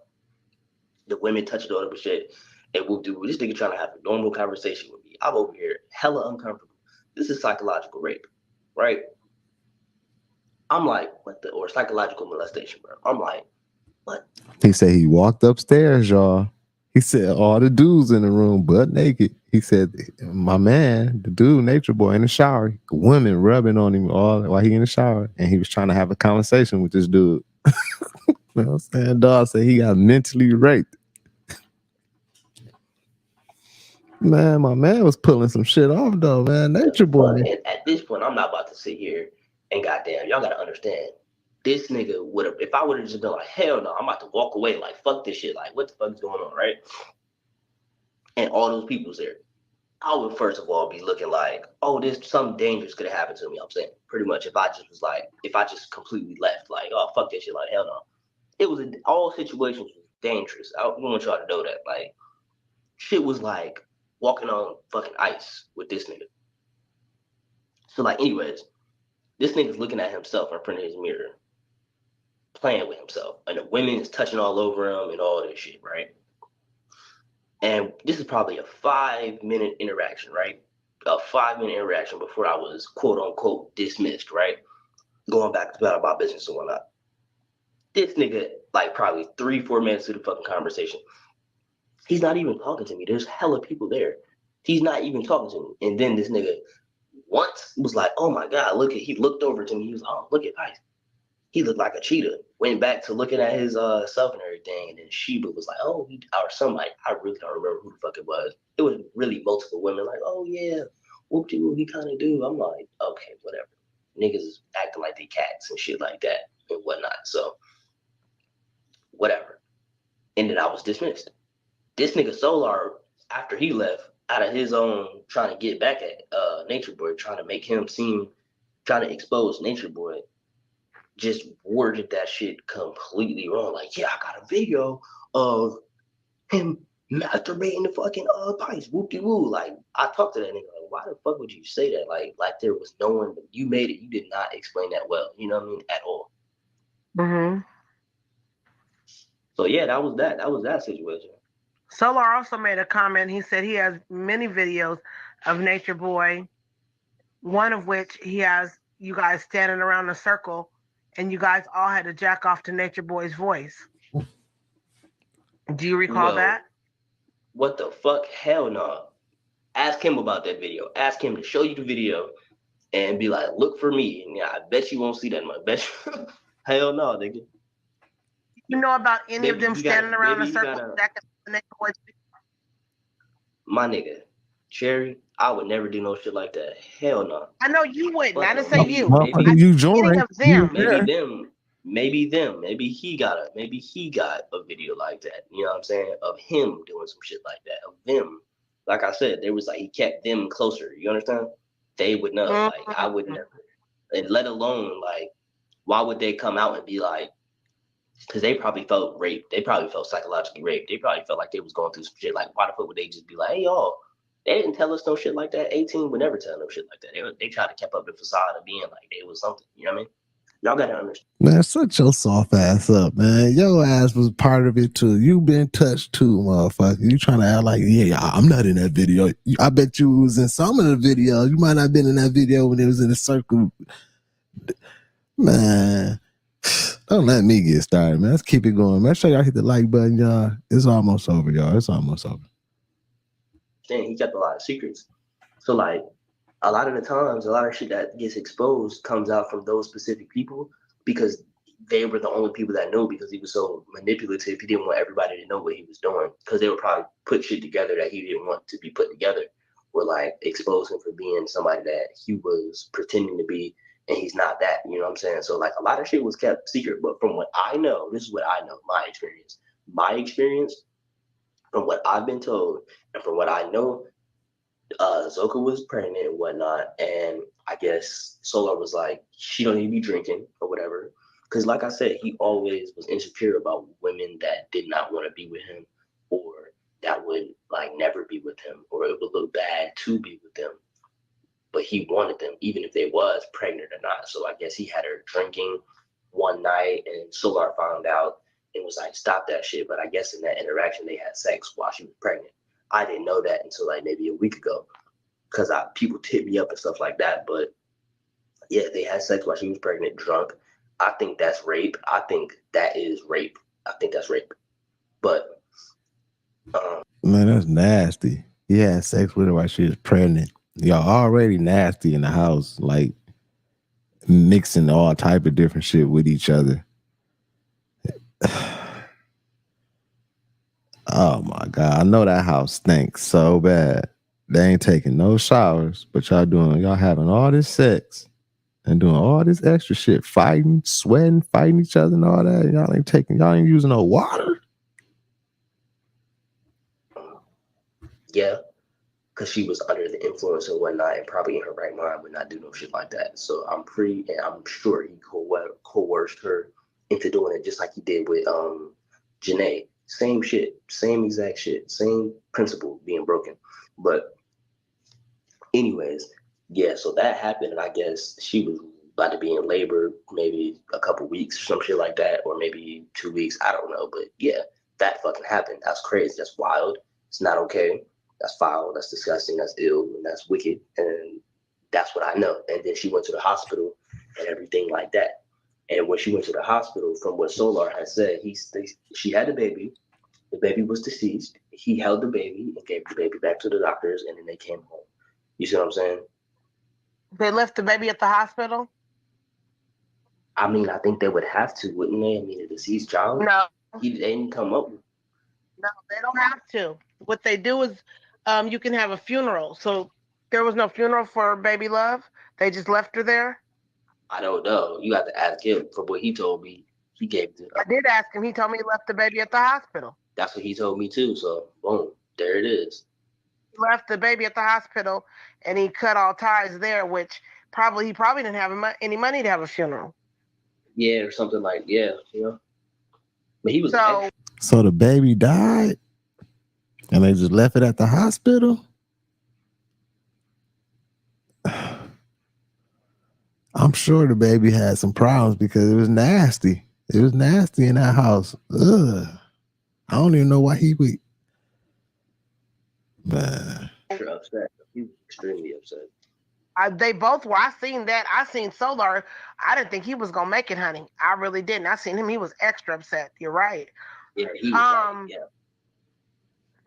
The women touching all of shit, and we'll do this nigga trying to have a normal conversation with me. I'm over here hella uncomfortable. This is psychological rape, right? I'm like, or psychological molestation, bro. I'm like, What? He said he walked upstairs, y'all. He said all the dudes in the room butt naked. He said, my man, the dude, Nature Boy, in the shower, women rubbing on him all while he in the shower. And he was trying to have a conversation with this dude. You know what I'm saying? Dog said he got mentally raped. Man, my man was pulling some shit off though, man. Nature Boy. And at this point, I'm not about to sit here and goddamn, y'all gotta understand. This nigga would have, if I would have just been like, hell no, I'm about to walk away, like, fuck this shit, like, what the fuck is going on, right? And all those people's there. I would first of all be looking like, oh, there's something dangerous could have happened to me. I'm saying pretty much if I just was like, if I just completely left, like, oh, fuck this shit, like, hell no. It was all situations was dangerous. I want y'all to know that. Like, shit was like walking on fucking ice with this nigga. So, like, anyways, this nigga's looking at himself in front of his mirror, playing with himself. And the women is touching all over him and all this shit, right? And this is probably a 5-minute interaction, right? A 5-minute interaction before I was quote unquote dismissed, right? Going back about my business and whatnot. This nigga, like probably 3-4 minutes through the fucking conversation, he's not even talking to me. There's hella people there. He's not even talking to me. And then this nigga once was like, oh my God, look at, he looked over to me. He was, oh, look at Ice. He looked like a cheetah. Went back to looking at his self and everything. And then Sheba was like, oh, or somebody, I really don't remember who the fuck it was. It was really multiple women like, oh yeah, whoop-de-whoop, he kind of do. I'm like, okay, whatever. Niggas is acting like they cats and shit like that and whatnot. So, whatever. And then I was dismissed. This nigga Solar, after he left, out of his own trying to get back at Nature Boy, trying to make him seem, trying to expose Nature Boy, just worded that shit completely wrong. Like, yeah, I got a video of him masturbating the fucking pipes, whoop-de-woo. Like, I talked to that nigga, like, why the fuck would you say that? Like there was no one, you made it, you did not explain that well, you know what I mean, at all. Mm-hmm. So yeah, that was that situation. Solar also made a comment. He said he has many videos of Nature Boy, one of which he has you guys standing around in a circle and you guys all had to jack off to Nature Boy's voice. Do you recall that? What the fuck? Hell no. Ask him about that video. Ask him to show you the video and be like, look for me. And I bet you won't see that much. Bet you. Hell no, nigga. You know about any of them standing around in a circle jacking off to Nature Boy's video? My nigga, Cherry, I would never do no shit like that. Hell no. I know you wouldn't. I didn't say you. You joined. Maybe them. Maybe he got a video like that. You know what I'm saying? Of him doing some shit like that. Of them. Like I said, there was like he kept them closer. You understand? They would know. Like I would never. And let alone like, why would they come out and be like? Because they probably felt raped. They probably felt psychologically raped. They probably felt like they was going through some shit. Like, why the fuck would they just be like, hey, y'all, they didn't tell us no shit like that. 18 would never tell no shit like that. They tried to keep up the facade of being like they was something. You know what I mean? Y'all got to understand. Man, shut your soft ass up, man. Your ass was part of it too. You been touched too, motherfucker. You trying to act like, yeah, I'm not in that video. I bet you was in some of the videos. You might not have been in that video when it was in the circle. Man. Don't let me get started, man. Let's keep it going. Make sure y'all hit the like button, y'all. It's almost over, y'all. It's almost over. Dang, he kept a lot of secrets. So, like, a lot of the times, a lot of shit that gets exposed comes out from those specific people because they were the only people that knew because he was so manipulative. He didn't want everybody to know what he was doing because they would probably put shit together that he didn't want to be put together or, like, expose him for being somebody that he was pretending to be. And he's not that, you know what I'm saying? So like a lot of shit was kept secret, but from what I know, this is what I know, my experience, from what I've been told, and from what I know, Zoka was pregnant and whatnot, and I guess Solar was like, she don't need to be drinking or whatever. Because like I said, he always was insecure about women that did not want to be with him or that would like never be with him or it would look bad to be with them. But he wanted them, even if they was pregnant or not. So I guess he had her drinking one night and Solar found out and was like, stop that shit. But I guess in that interaction, they had sex while she was pregnant. I didn't know that until like maybe a week ago because people tip me up and stuff like that. But yeah, they had sex while she was pregnant, drunk. I think that's rape. I think that is rape. I think that's rape. But man, that's nasty. He had sex with her while she was pregnant. Y'all already nasty in the house, like mixing all type of different shit with each other. Oh my God. I know that house stinks so bad. They ain't taking no showers, but y'all having all this sex and doing all this extra shit, fighting, sweating, fighting each other and all that. Y'all ain't using no water. yeah, because she was under the influence and whatnot, and probably in her right mind would not do no shit like that. So I'm sure he coerced her into doing it, just like he did with Janae. Same shit, same exact shit, same principle being broken. But anyways, yeah, so that happened, and I guess she was about to be in labor maybe a couple weeks or some shit like that, or maybe 2 weeks, I don't know. But yeah, that fucking happened. That's crazy. That's wild. It's not okay. That's foul. That's disgusting. That's ill. And that's wicked. And that's what I know. And then she went to the hospital and everything like that. And when she went to the hospital, from what Solar had said, she had the baby. The baby was deceased. He held the baby and gave the baby back to the doctors, and then they came home. You see what I'm saying? They left the baby at the hospital? I mean, I think they would have to, wouldn't they? I mean, a deceased child? No. They didn't come up with. No, they don't have to. What they do is you can have a funeral. So there was no funeral for baby Love? They just left her there? I don't know. You have to ask him. From what he told me, he gave it. I did ask him. He told me he left the baby at the hospital. That's what he told me too. So, boom, there it is. He left the baby at the hospital, and he cut all ties there, which he probably didn't have any money to have a funeral. Yeah, or something like, yeah, you know. But he was. So the baby died, and they just left it at the hospital. I'm sure the baby had some problems because it was nasty. It was nasty in that house. Ugh. I don't even know why he would. Man. Upset. He was extremely upset. They both were. I seen that. I seen Solar. I didn't think he was gonna make it, honey. I really didn't. I seen him. He was extra upset. You're right. Yeah, he was like,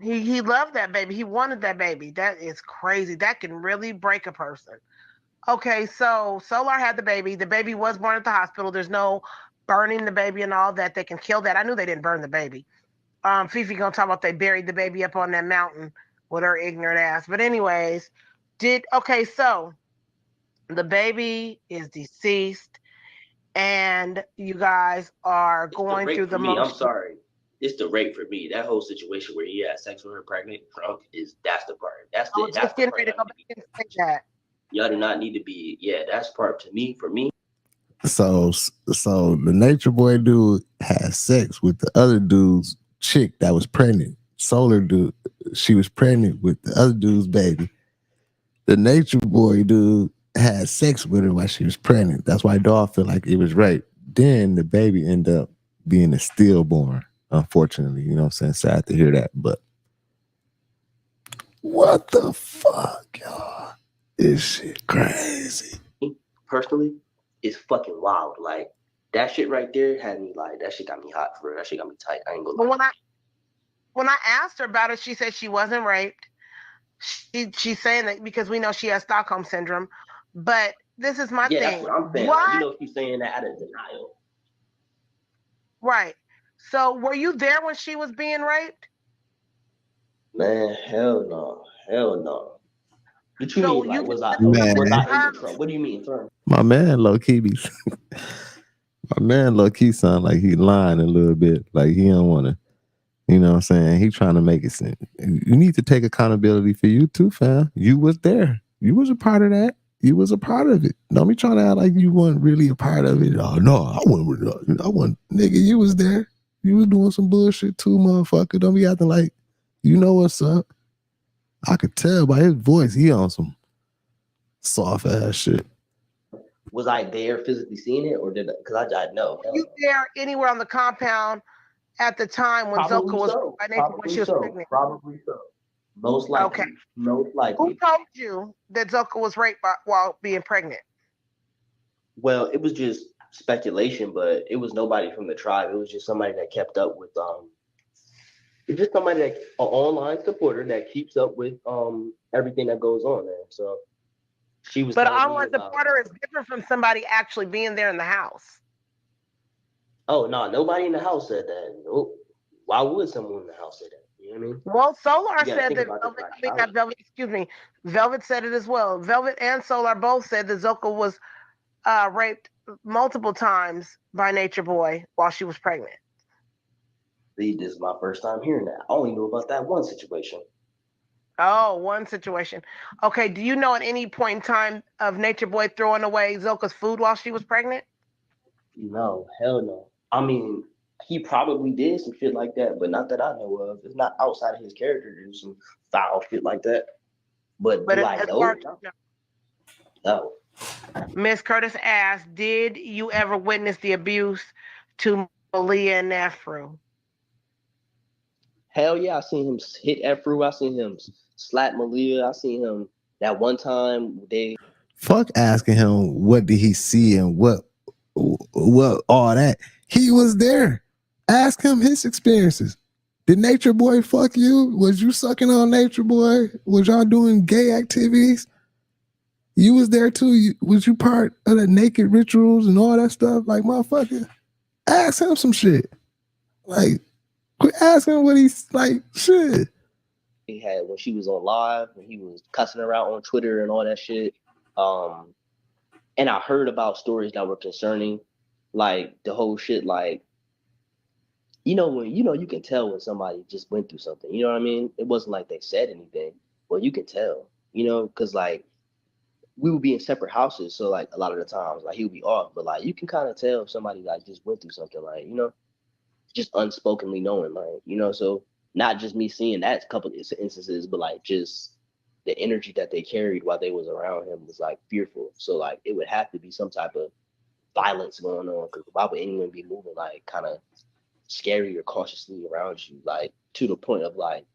yeah. He loved that baby. He wanted that baby. That is crazy. That can really break a person. Okay, so Solar had the baby. The baby was born at the hospital. There's no burning the baby and all that. They can kill that. I knew they didn't burn the baby. Fifi gonna talk about they buried the baby up on that mountain with her ignorant ass. But anyways, so the baby is deceased, and you guys are going through the motion. I'm sorry. It's the rape for me. That whole situation where he had sex with her pregnant, drunk, that's the part. That's the part. Just getting ready to go back and say that. Y'all do not need to be, that's part to me, for me. So the Nature Boy dude had sex with the other dude's chick that was pregnant. Solar dude, she was pregnant with the other dude's baby. The Nature Boy dude had sex with her while she was pregnant. That's why Dog felt like it was rape. Then the baby ended up being a stillborn, unfortunately. You know what I'm saying? Sad to hear that, but what the fuck, y'all? This shit crazy. Personally, it's fucking wild. Like, that shit right there had me like, that shit got me hot for real. That shit got me tight. I ain't gonna lie. But when I asked her about it, she said she wasn't raped. She's saying that because we know she has Stockholm syndrome. But this is my thing. That's what I'm saying. Like, you know, she's saying that out of denial. Right. So were you there when she was being raped? Man, hell no. Hell no. What you mean? Like, was I in the front? What do you mean, sir? My man low-key sound like he lying a little bit. Like he don't want to, you know what I'm saying? He trying to make it seem. You need to take accountability for you too, fam. You was there. You was a part of that. You was a part of it. Don't be trying to act like you weren't really a part of it. Oh, no, I wasn't. Nigga, you was there. You was doing some bullshit too, motherfucker. Don't be acting like you know what's up. I could tell by his voice he on some soft ass shit. Was I there physically seeing it, or did I? Because I know. Were you there anywhere on the compound at the time when Zoka was pregnant? Probably so. Most likely. Okay. Most likely. Who told you that Zoka was raped while being pregnant? Well, it was just speculation, but it was nobody from the tribe. It was just somebody that kept up with it's just somebody that an online supporter that keeps up with everything that goes on there. So she was. But telling me online about, supporter is different from somebody actually being there in the house. oh no, nobody in the house said that. Nope. Why would someone in the house say that? You know what I mean? Well, Solar You gotta said think that about Velvet, the not Velvet, excuse me, Velvet said it as well. Velvet and Solar both said that Zoka was raped multiple times by Nature Boy while she was pregnant. See, this is my first time hearing that. I only knew about that one situation. Oh, one situation. Okay, do you know at any point in time of Nature Boy throwing away Zoka's food while she was pregnant? No, hell no. I mean, he probably did some shit like that, but not that I know of. It's not outside of his character to do some foul shit like that. But do I as know? far as you know. No. Miss Curtis asked, did you ever witness the abuse to Malia and Afro? Hell yeah, I seen him hit Afro. I seen him slap Malia. I seen him that one time they. Fuck asking him what did he see and what all that. He was there. Ask him his experiences. Did Nature Boy fuck you? Was you sucking on Nature Boy? Was y'all doing gay activities? You was there too. Was you part of the naked rituals and all that stuff? Like, motherfucker, ask him some shit. Like, quit asking what he's like, shit. He had when she was on live, when he was cussing her out on Twitter and all that shit. And I heard about stories that were concerning, like the whole shit, like, when you can tell when somebody just went through something. You know what I mean? It wasn't like they said anything, but you could tell. Because like we would be in separate houses, so like a lot of the times, like he would be off, but like you can kind of tell if somebody like just went through something, like just unspokenly knowing, like So not just me seeing that couple instances, but like just the energy that they carried while they was around him was like fearful. So like it would have to be some type of violence going on, because why would anyone be moving like kind of scary or cautiously around you, like to the point of like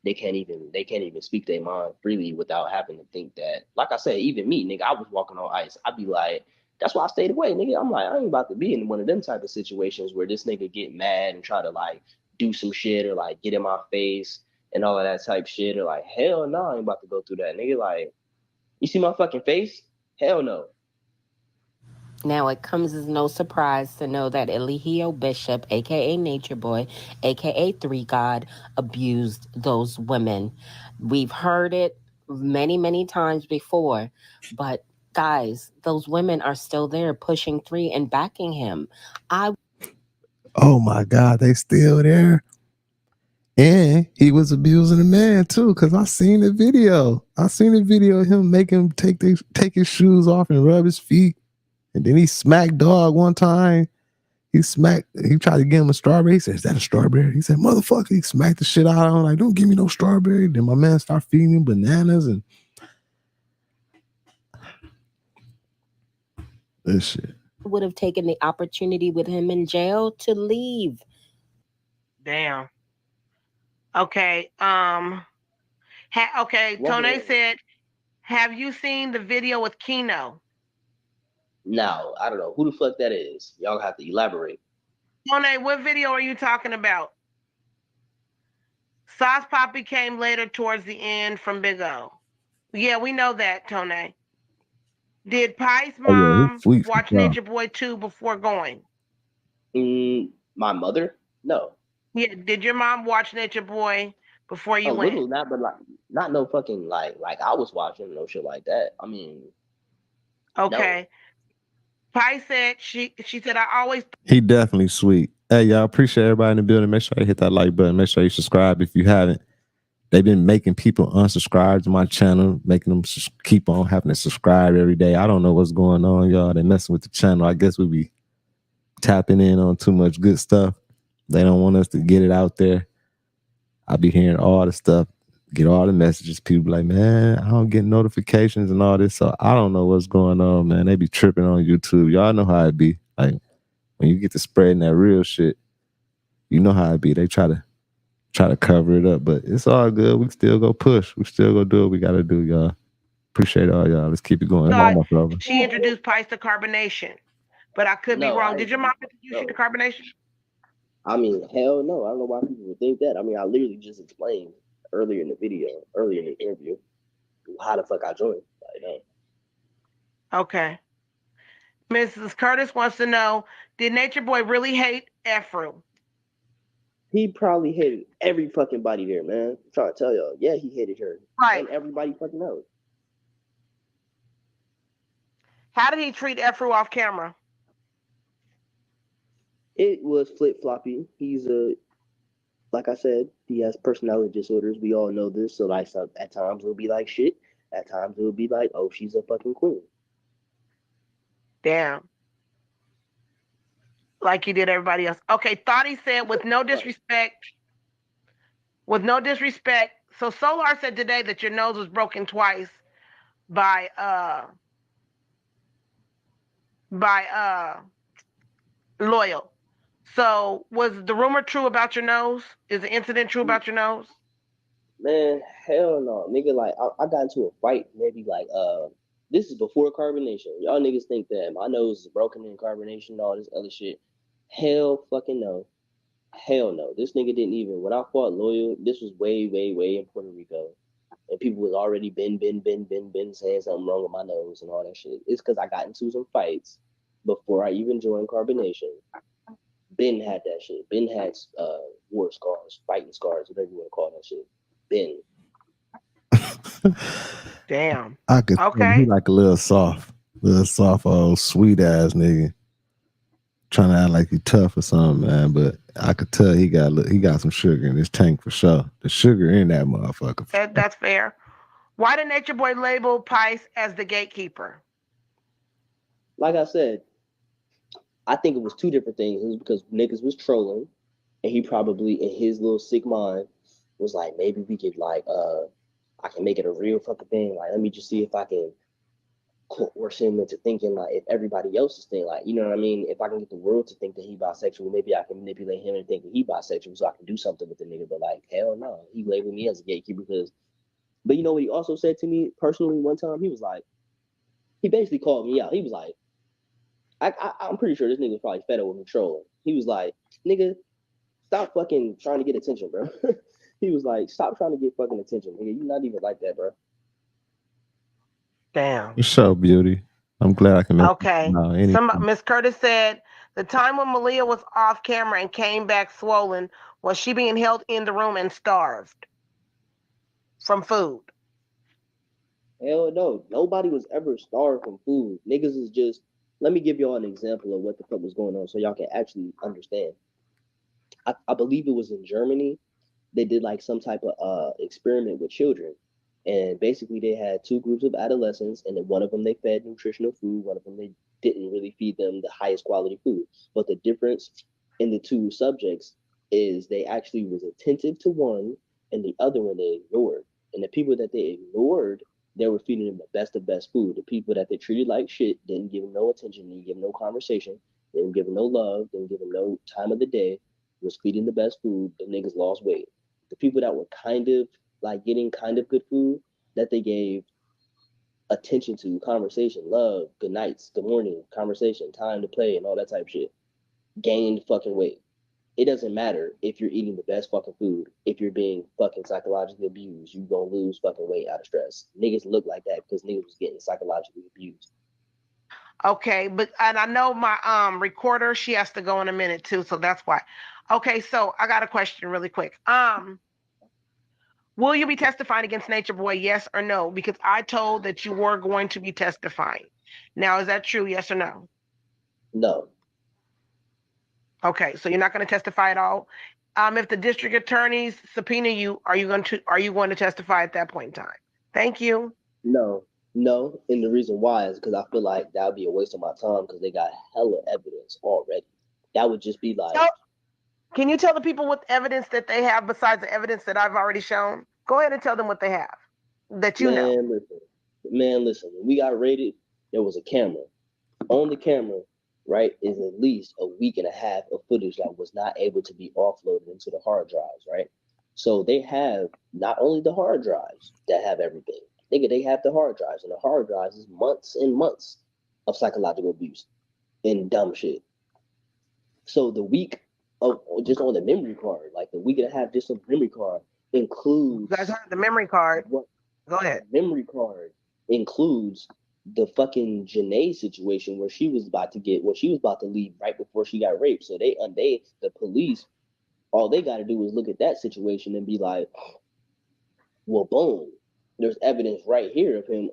they can't even speak their mind freely without having to think that, like I said, even me, nigga, I was walking on ice. I'd be like, that's why I stayed away, nigga. I'm like, I ain't about to be in one of them type of situations where this nigga get mad and try to like do some shit or like get in my face and all of that type shit, or like, hell no, I ain't about to go through that, nigga. Like, you see my fucking face? Hell no. Now, it comes as no surprise to know that Eligio Bishop, a.k.a. Nature Boy, a.k.a. Three God, abused those women. We've heard it many, many times before, but guys, those women are still there pushing Three and backing him. Oh my God, they still there. And he was abusing a man too, because I seen the video. I seen the video of him making him take his shoes off and rub his feet. And then he smacked dog one time. He tried to give him a strawberry. He said, is that a strawberry? He said, motherfucker. He smacked the shit out of him. Like, don't give me no strawberry. Then my man started feeding him bananas and this shit. Would have taken the opportunity with him in jail to leave. Damn. Okay. Okay. Tone said, have you seen the video with Keno? No, I don't know who the fuck that is. Y'all have to elaborate. Tone, what video are you talking about? Sauce Poppy came later towards the end from Big O. Yeah, we know that, Tone. Did Pi's mom watch Nature Boy 2 before going? My mother? No. Yeah, did your mom watch Nature Boy before you went? A little, not, but like not no fucking like I was watching no shit like that. I mean, okay. No. Pi said she said I always. He definitely sweet. Hey, y'all, appreciate everybody in the building. Make sure you hit that like button. Make sure you subscribe if you haven't. They've been making people unsubscribe to my channel, making them keep on having to subscribe every day. I don't know what's going on, y'all. They messing with the channel. I guess we be tapping in on too much good stuff. They don't want us to get it out there. I be hearing all the stuff, get all the messages. People like, man, I don't get notifications and all this. So I don't know what's going on, man. They be tripping on YouTube. Y'all know how it be. Like when you get to spreading that real shit, you know how it be. They try to cover it up, but it's all good. We still go push. We still go do what we got to do, y'all. Appreciate all y'all. Let's keep it going. She introduced Pi's to carbonation. but I could be No, wrong. I Did your mom introduce you no. to carbonation? I mean, hell no. I don't know why people would think that. I mean, I literally just explained earlier in the interview, how the fuck I joined. Like, no. Okay. Mrs. Curtis wants to know, did Nature Boy really hate Efru? He probably hated every fucking body there, man. I'm trying to tell y'all. Yeah, he hated her. Right. And everybody fucking knows. How did he treat Efru off camera? It was flip-floppy. He's like I said, he has personality disorders. We all know this. So like at times it'll be like shit. At times it'll be like, oh, she's a fucking queen. Damn. Like he did everybody else. Okay, Thoughty said with no disrespect. So Solar said today that your nose was broken twice by Loyal. So was the rumor true about your nose? Is the incident true about your nose? Man, hell no. Nigga, like I got into a fight maybe like this is before carbonation. Y'all niggas think that my nose is broken in carbonation and all this other shit. Hell fucking no. Hell no. This nigga didn't even when I fought Loyal, this was way in Puerto Rico. And people was already been saying something wrong with my nose and all that shit. It's because I got into some fights before I even joined carbonation. Ben had that shit. Ben had war scars, fighting scars, whatever you want to call that shit. Ben. Damn. I could okay. He like a little soft, old sweet ass nigga. Trying to act like he tough or something, man. But I could tell he got some sugar in his tank for sure. The sugar in that motherfucker. That's fair. Why did Nature Boy label Pice as the gatekeeper? Like I said, I think it was two different things. It was because niggas was trolling, and he probably in his little sick mind was like, maybe we could like I can make it a real fucking thing. Like, let me just see if I can coerce him into thinking like if everybody else is thinking like, you know what I mean? If I can get the world to think that he bisexual, maybe I can manipulate him and think that he bisexual so I can do something with the nigga. But like, hell no. He labeled me as a gatekeeper because but you know what he also said to me personally one time? He was like, he basically called me out. He was like, I'm pretty sure this nigga was probably fed up with me trolling. He was like, nigga, stop fucking trying to get attention, bro. He was like, stop trying to get fucking attention, nigga. You're not even like that, bro. Damn. You're so beauty. I'm glad I can make Okay. Miss Curtis said the time when Malia was off camera and came back swollen, was she being held in the room and starved from food? Hell no. Nobody was ever starved from food. Niggas is just, let me give y'all an example of what the fuck was going on so y'all can actually understand. I believe it was in Germany. They did like some type of experiment with children. And basically they had two groups of adolescents, and then one of them they fed nutritional food, one of them they didn't really feed them the highest quality food. But the difference in the two subjects is they actually was attentive to one and the other one they ignored. And the people that they ignored, they were feeding them the best food. The people that they treated like shit didn't give them no attention, didn't give them no conversation, didn't give them no love, didn't give them no time of the day, was feeding the best food. The niggas lost weight. The people that were kind of like getting kind of good food that they gave attention to, conversation, love, good nights, good morning, conversation, time to play, and all that type of shit, gained fucking weight. It doesn't matter if you're eating the best fucking food. If you're being fucking psychologically abused, you gonna lose fucking weight out of stress. Niggas look like that because niggas was getting psychologically abused. Okay, and I know my recorder, she has to go in a minute too, so that's why. Okay, so I got a question really quick. Will you be testifying against Nature Boy, yes or no? Because I told that you were going to be testifying. Now, is that true, yes or no? No. Okay, so you're not going to testify at all. If the district attorneys subpoena you, are you going to testify at that point in time? Thank you. No, and the reason why is because I feel like that would be a waste of my time because they got hella evidence already. That would just be like. Can you tell the people what evidence that they have besides the evidence that I've already shown? Go ahead and tell them what they have that you know. Listen. When we got raided, there was a camera. On the camera, right, is at least a week and a half of footage that was not able to be offloaded into the hard drives, right? So they have not only the hard drives that have everything. Nigga, they have the hard drives, and the hard drives is months and months of psychological abuse. and dumb shit. So the week of just on the memory card, like the week and a half just on the memory card includes. You guys heard the memory card. What? Go ahead. Memory card includes the fucking Janae situation where she was about to leave right before she got raped. So the police, all they got to do is look at that situation and be like, well, boom, there's evidence right here of him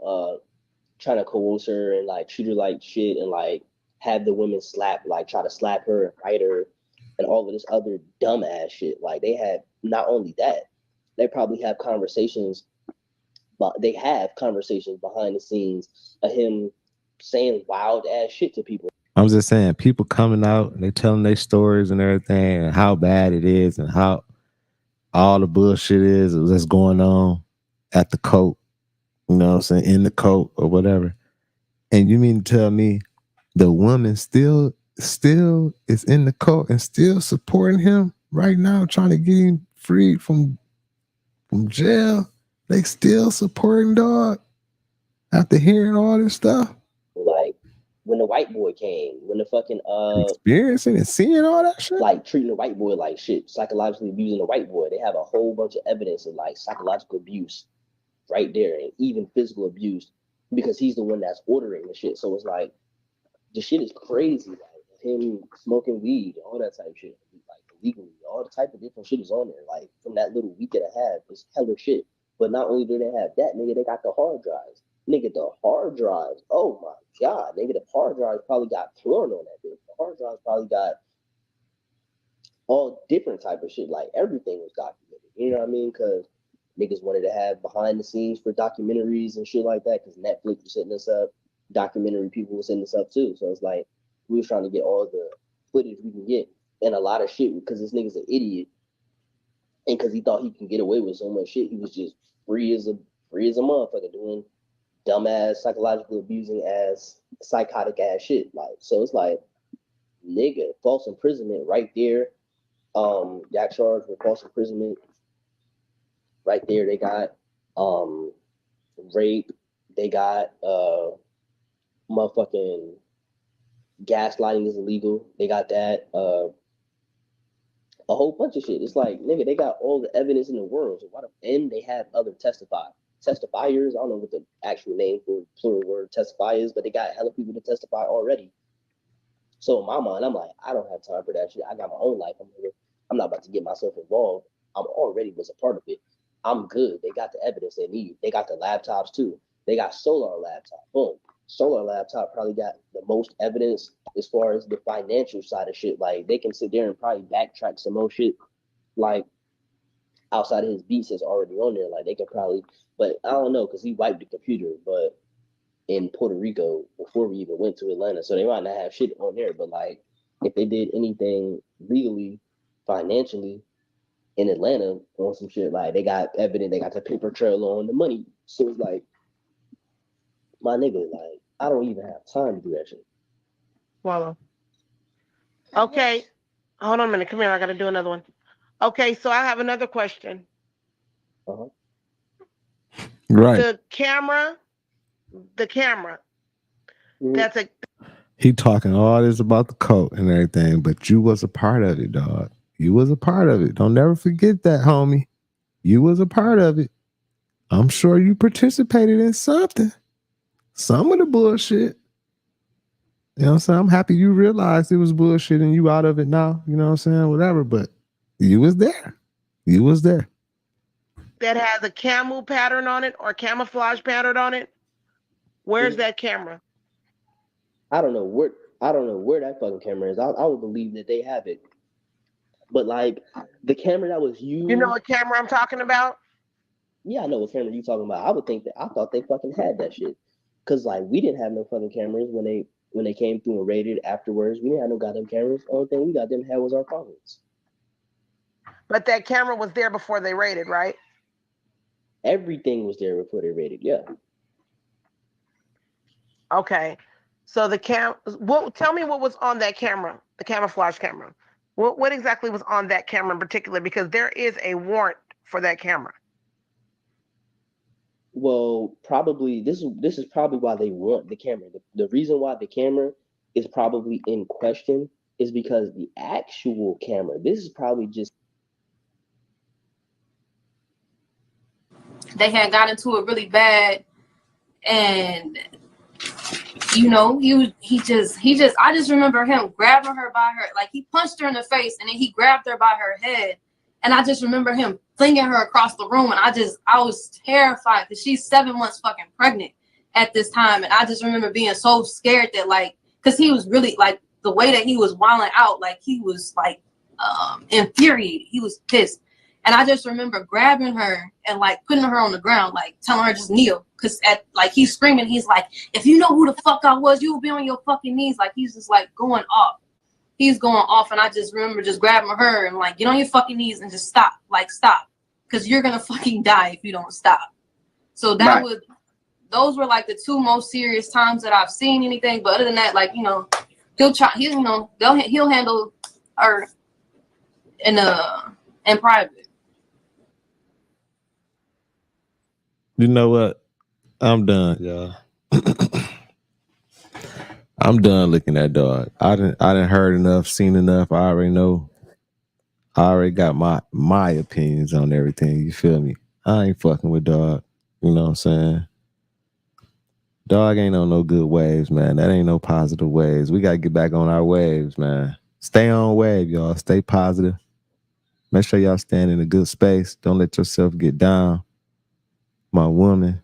trying to coerce her and like treat her like shit and like have the women try to slap her and fight her and all of this other dumb ass shit. Like they had not only that, they probably have conversations. But they have conversations behind the scenes of him saying wild ass shit to people. I'm just saying, people coming out and they telling their stories and everything, and how bad it is, and how all the bullshit is that's going on at the coat. You know what I'm saying? In the coat or whatever. And you mean to tell me the woman still is in the coat and still supporting him right now, trying to get him freed from jail? They still supporting dog after hearing all this stuff. Like when the white boy came, when the fucking experiencing and seeing all that shit, like treating the white boy like shit, psychologically abusing the white boy. They have a whole bunch of evidence of like psychological abuse right there, and even physical abuse because he's the one that's ordering the shit. So it's like the shit is crazy. Like him smoking weed, all that type of shit, like illegally, all the type of different shit is on there. Like from that little week and a half, it's hella shit. But not only do they have that, nigga, they got the hard drives. Nigga, the hard drives. Oh my God, nigga, the hard drives probably got porn on that bitch. The hard drives probably got all different type of shit. Like everything was documented. You know what I mean? Because niggas wanted to have behind the scenes for documentaries and shit like that. Because Netflix was setting us up. Documentary people were setting us up too. So it's like we was trying to get all the footage we can get, and a lot of shit because this nigga's an idiot, and because he thought he can get away with so much shit, he was just free as a motherfucker doing dumbass, psychological abusing ass, psychotic ass shit. Like, so it's like, nigga, false imprisonment right there. Got charged with false imprisonment. Right there, they got rape. They got motherfucking gaslighting is illegal. They got that. A whole bunch of shit. It's like, nigga, they got all the evidence in the world. So and they have other testifiers. I don't know what the actual name for plural word testify is, but they got hella people to testify already. So in my mind, I'm like, I don't have time for that shit. I got my own life. I'm not about to get myself involved. I'm already was a part of it. I'm good. They got the evidence they need. They got the laptops too. They got Solar laptop. Boom. Solar laptop probably got the most evidence as far as the financial side of shit. Like they can sit there and probably backtrack some more shit. Like outside of his beats that's already on there. Like they could probably, but I don't know because he wiped the computer. But in Puerto Rico before we even went to Atlanta, so they might not have shit on there. But like if they did anything legally, financially in Atlanta on some shit, like they got evidence, they got the paper trail on the money. So it's like, my nigga, like I don't even have time to do that shit. Swallow. Okay, hold on a minute. Come here. I got to do another one. Okay, so I have another question. Uh-huh. Right. The camera. That's a. He talking all this about the coat and everything, but you was a part of it, dog. You was a part of it. Don't never forget that, homie. You was a part of it. I'm sure you participated in something. Some of the bullshit. You know what I'm saying? I'm happy you realized it was bullshit and you out of it now. You know what I'm saying? Whatever, but you was there. You was there. That has a camel pattern on it or camouflage pattern on it. Where's that camera? I don't know where that fucking camera is. I would believe that they have it. But like the camera that was used. You know what camera I'm talking about? Yeah, I know what camera you talking about. I thought they fucking had that shit. Cause like we didn't have no fucking cameras when they came through and raided afterwards. We didn't have no goddamn cameras. The only thing we goddamn had was our phones. But that camera was there before they raided, right? Everything was there before they raided, yeah. Okay. So tell me what was on that camera, the camouflage camera. What exactly was on that camera in particular? Because there is a warrant for that camera. Well, probably this is probably why they want the camera. The reason why the camera is probably in question is because the actual camera, this is probably just. They had got into it really bad, and you know, I just remember him grabbing her by her, like he punched her in the face and then he grabbed her by her head. And I just remember him flinging her across the room. And I was terrified because she's 7 months fucking pregnant at this time. And I just remember being so scared that, like, because he was really, like, the way that he was wilding out, like, he was, like, infuriated. He was pissed. And I just remember grabbing her and, like, putting her on the ground, like, telling her just kneel. Because, he's screaming. He's like, if you know who the fuck I was, you would be on your fucking knees. Like, he's just, like, going off. He's going off, and I just remember just grabbing her and like, get on your fucking knees and just stop, like stop, because you're gonna fucking die if you don't stop. So that was, those were like the two most serious times that I've seen anything. But other than that, like, you know, he'll handle her in private. You know what? I'm done, y'all. I'm done looking at dog. I didn't heard enough, seen enough. I already know. I already got my opinions on everything. You feel me? I ain't fucking with dog. You know what I'm saying? Dog ain't on no good waves, man. That ain't no positive waves. We gotta get back on our waves, man. Stay on wave, y'all. Stay positive. Make sure y'all stand in a good space. Don't let yourself get down. My woman,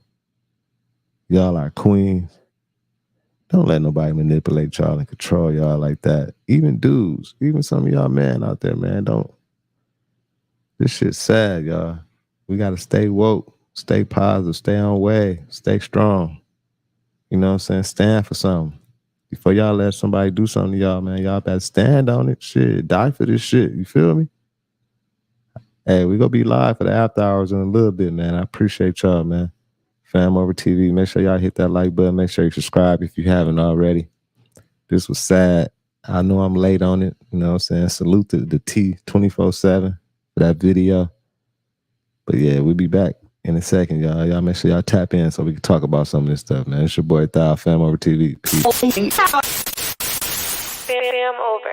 y'all are queens. Don't let nobody manipulate y'all and control y'all like that. Even dudes, even some of y'all men out there, man, don't. This shit's sad, y'all. We got to stay woke, stay positive, stay on way, stay strong. You know what I'm saying? Stand for something. Before y'all let somebody do something to y'all, man, y'all better stand on it. Shit, die for this shit. You feel me? Hey, we gonna be live for the after hours in a little bit, man. I appreciate y'all, man. FamOverTV. Make sure y'all hit that like button. Make sure you subscribe if you haven't already. This was sad. I know I'm late on it. You know what I'm saying? Salute to the T 24/7 for that video. But yeah, we'll be back in a second, y'all. Y'all make sure y'all tap in so we can talk about some of this stuff, man. It's your boy Thou, FamOverTV. Peace. Fam over.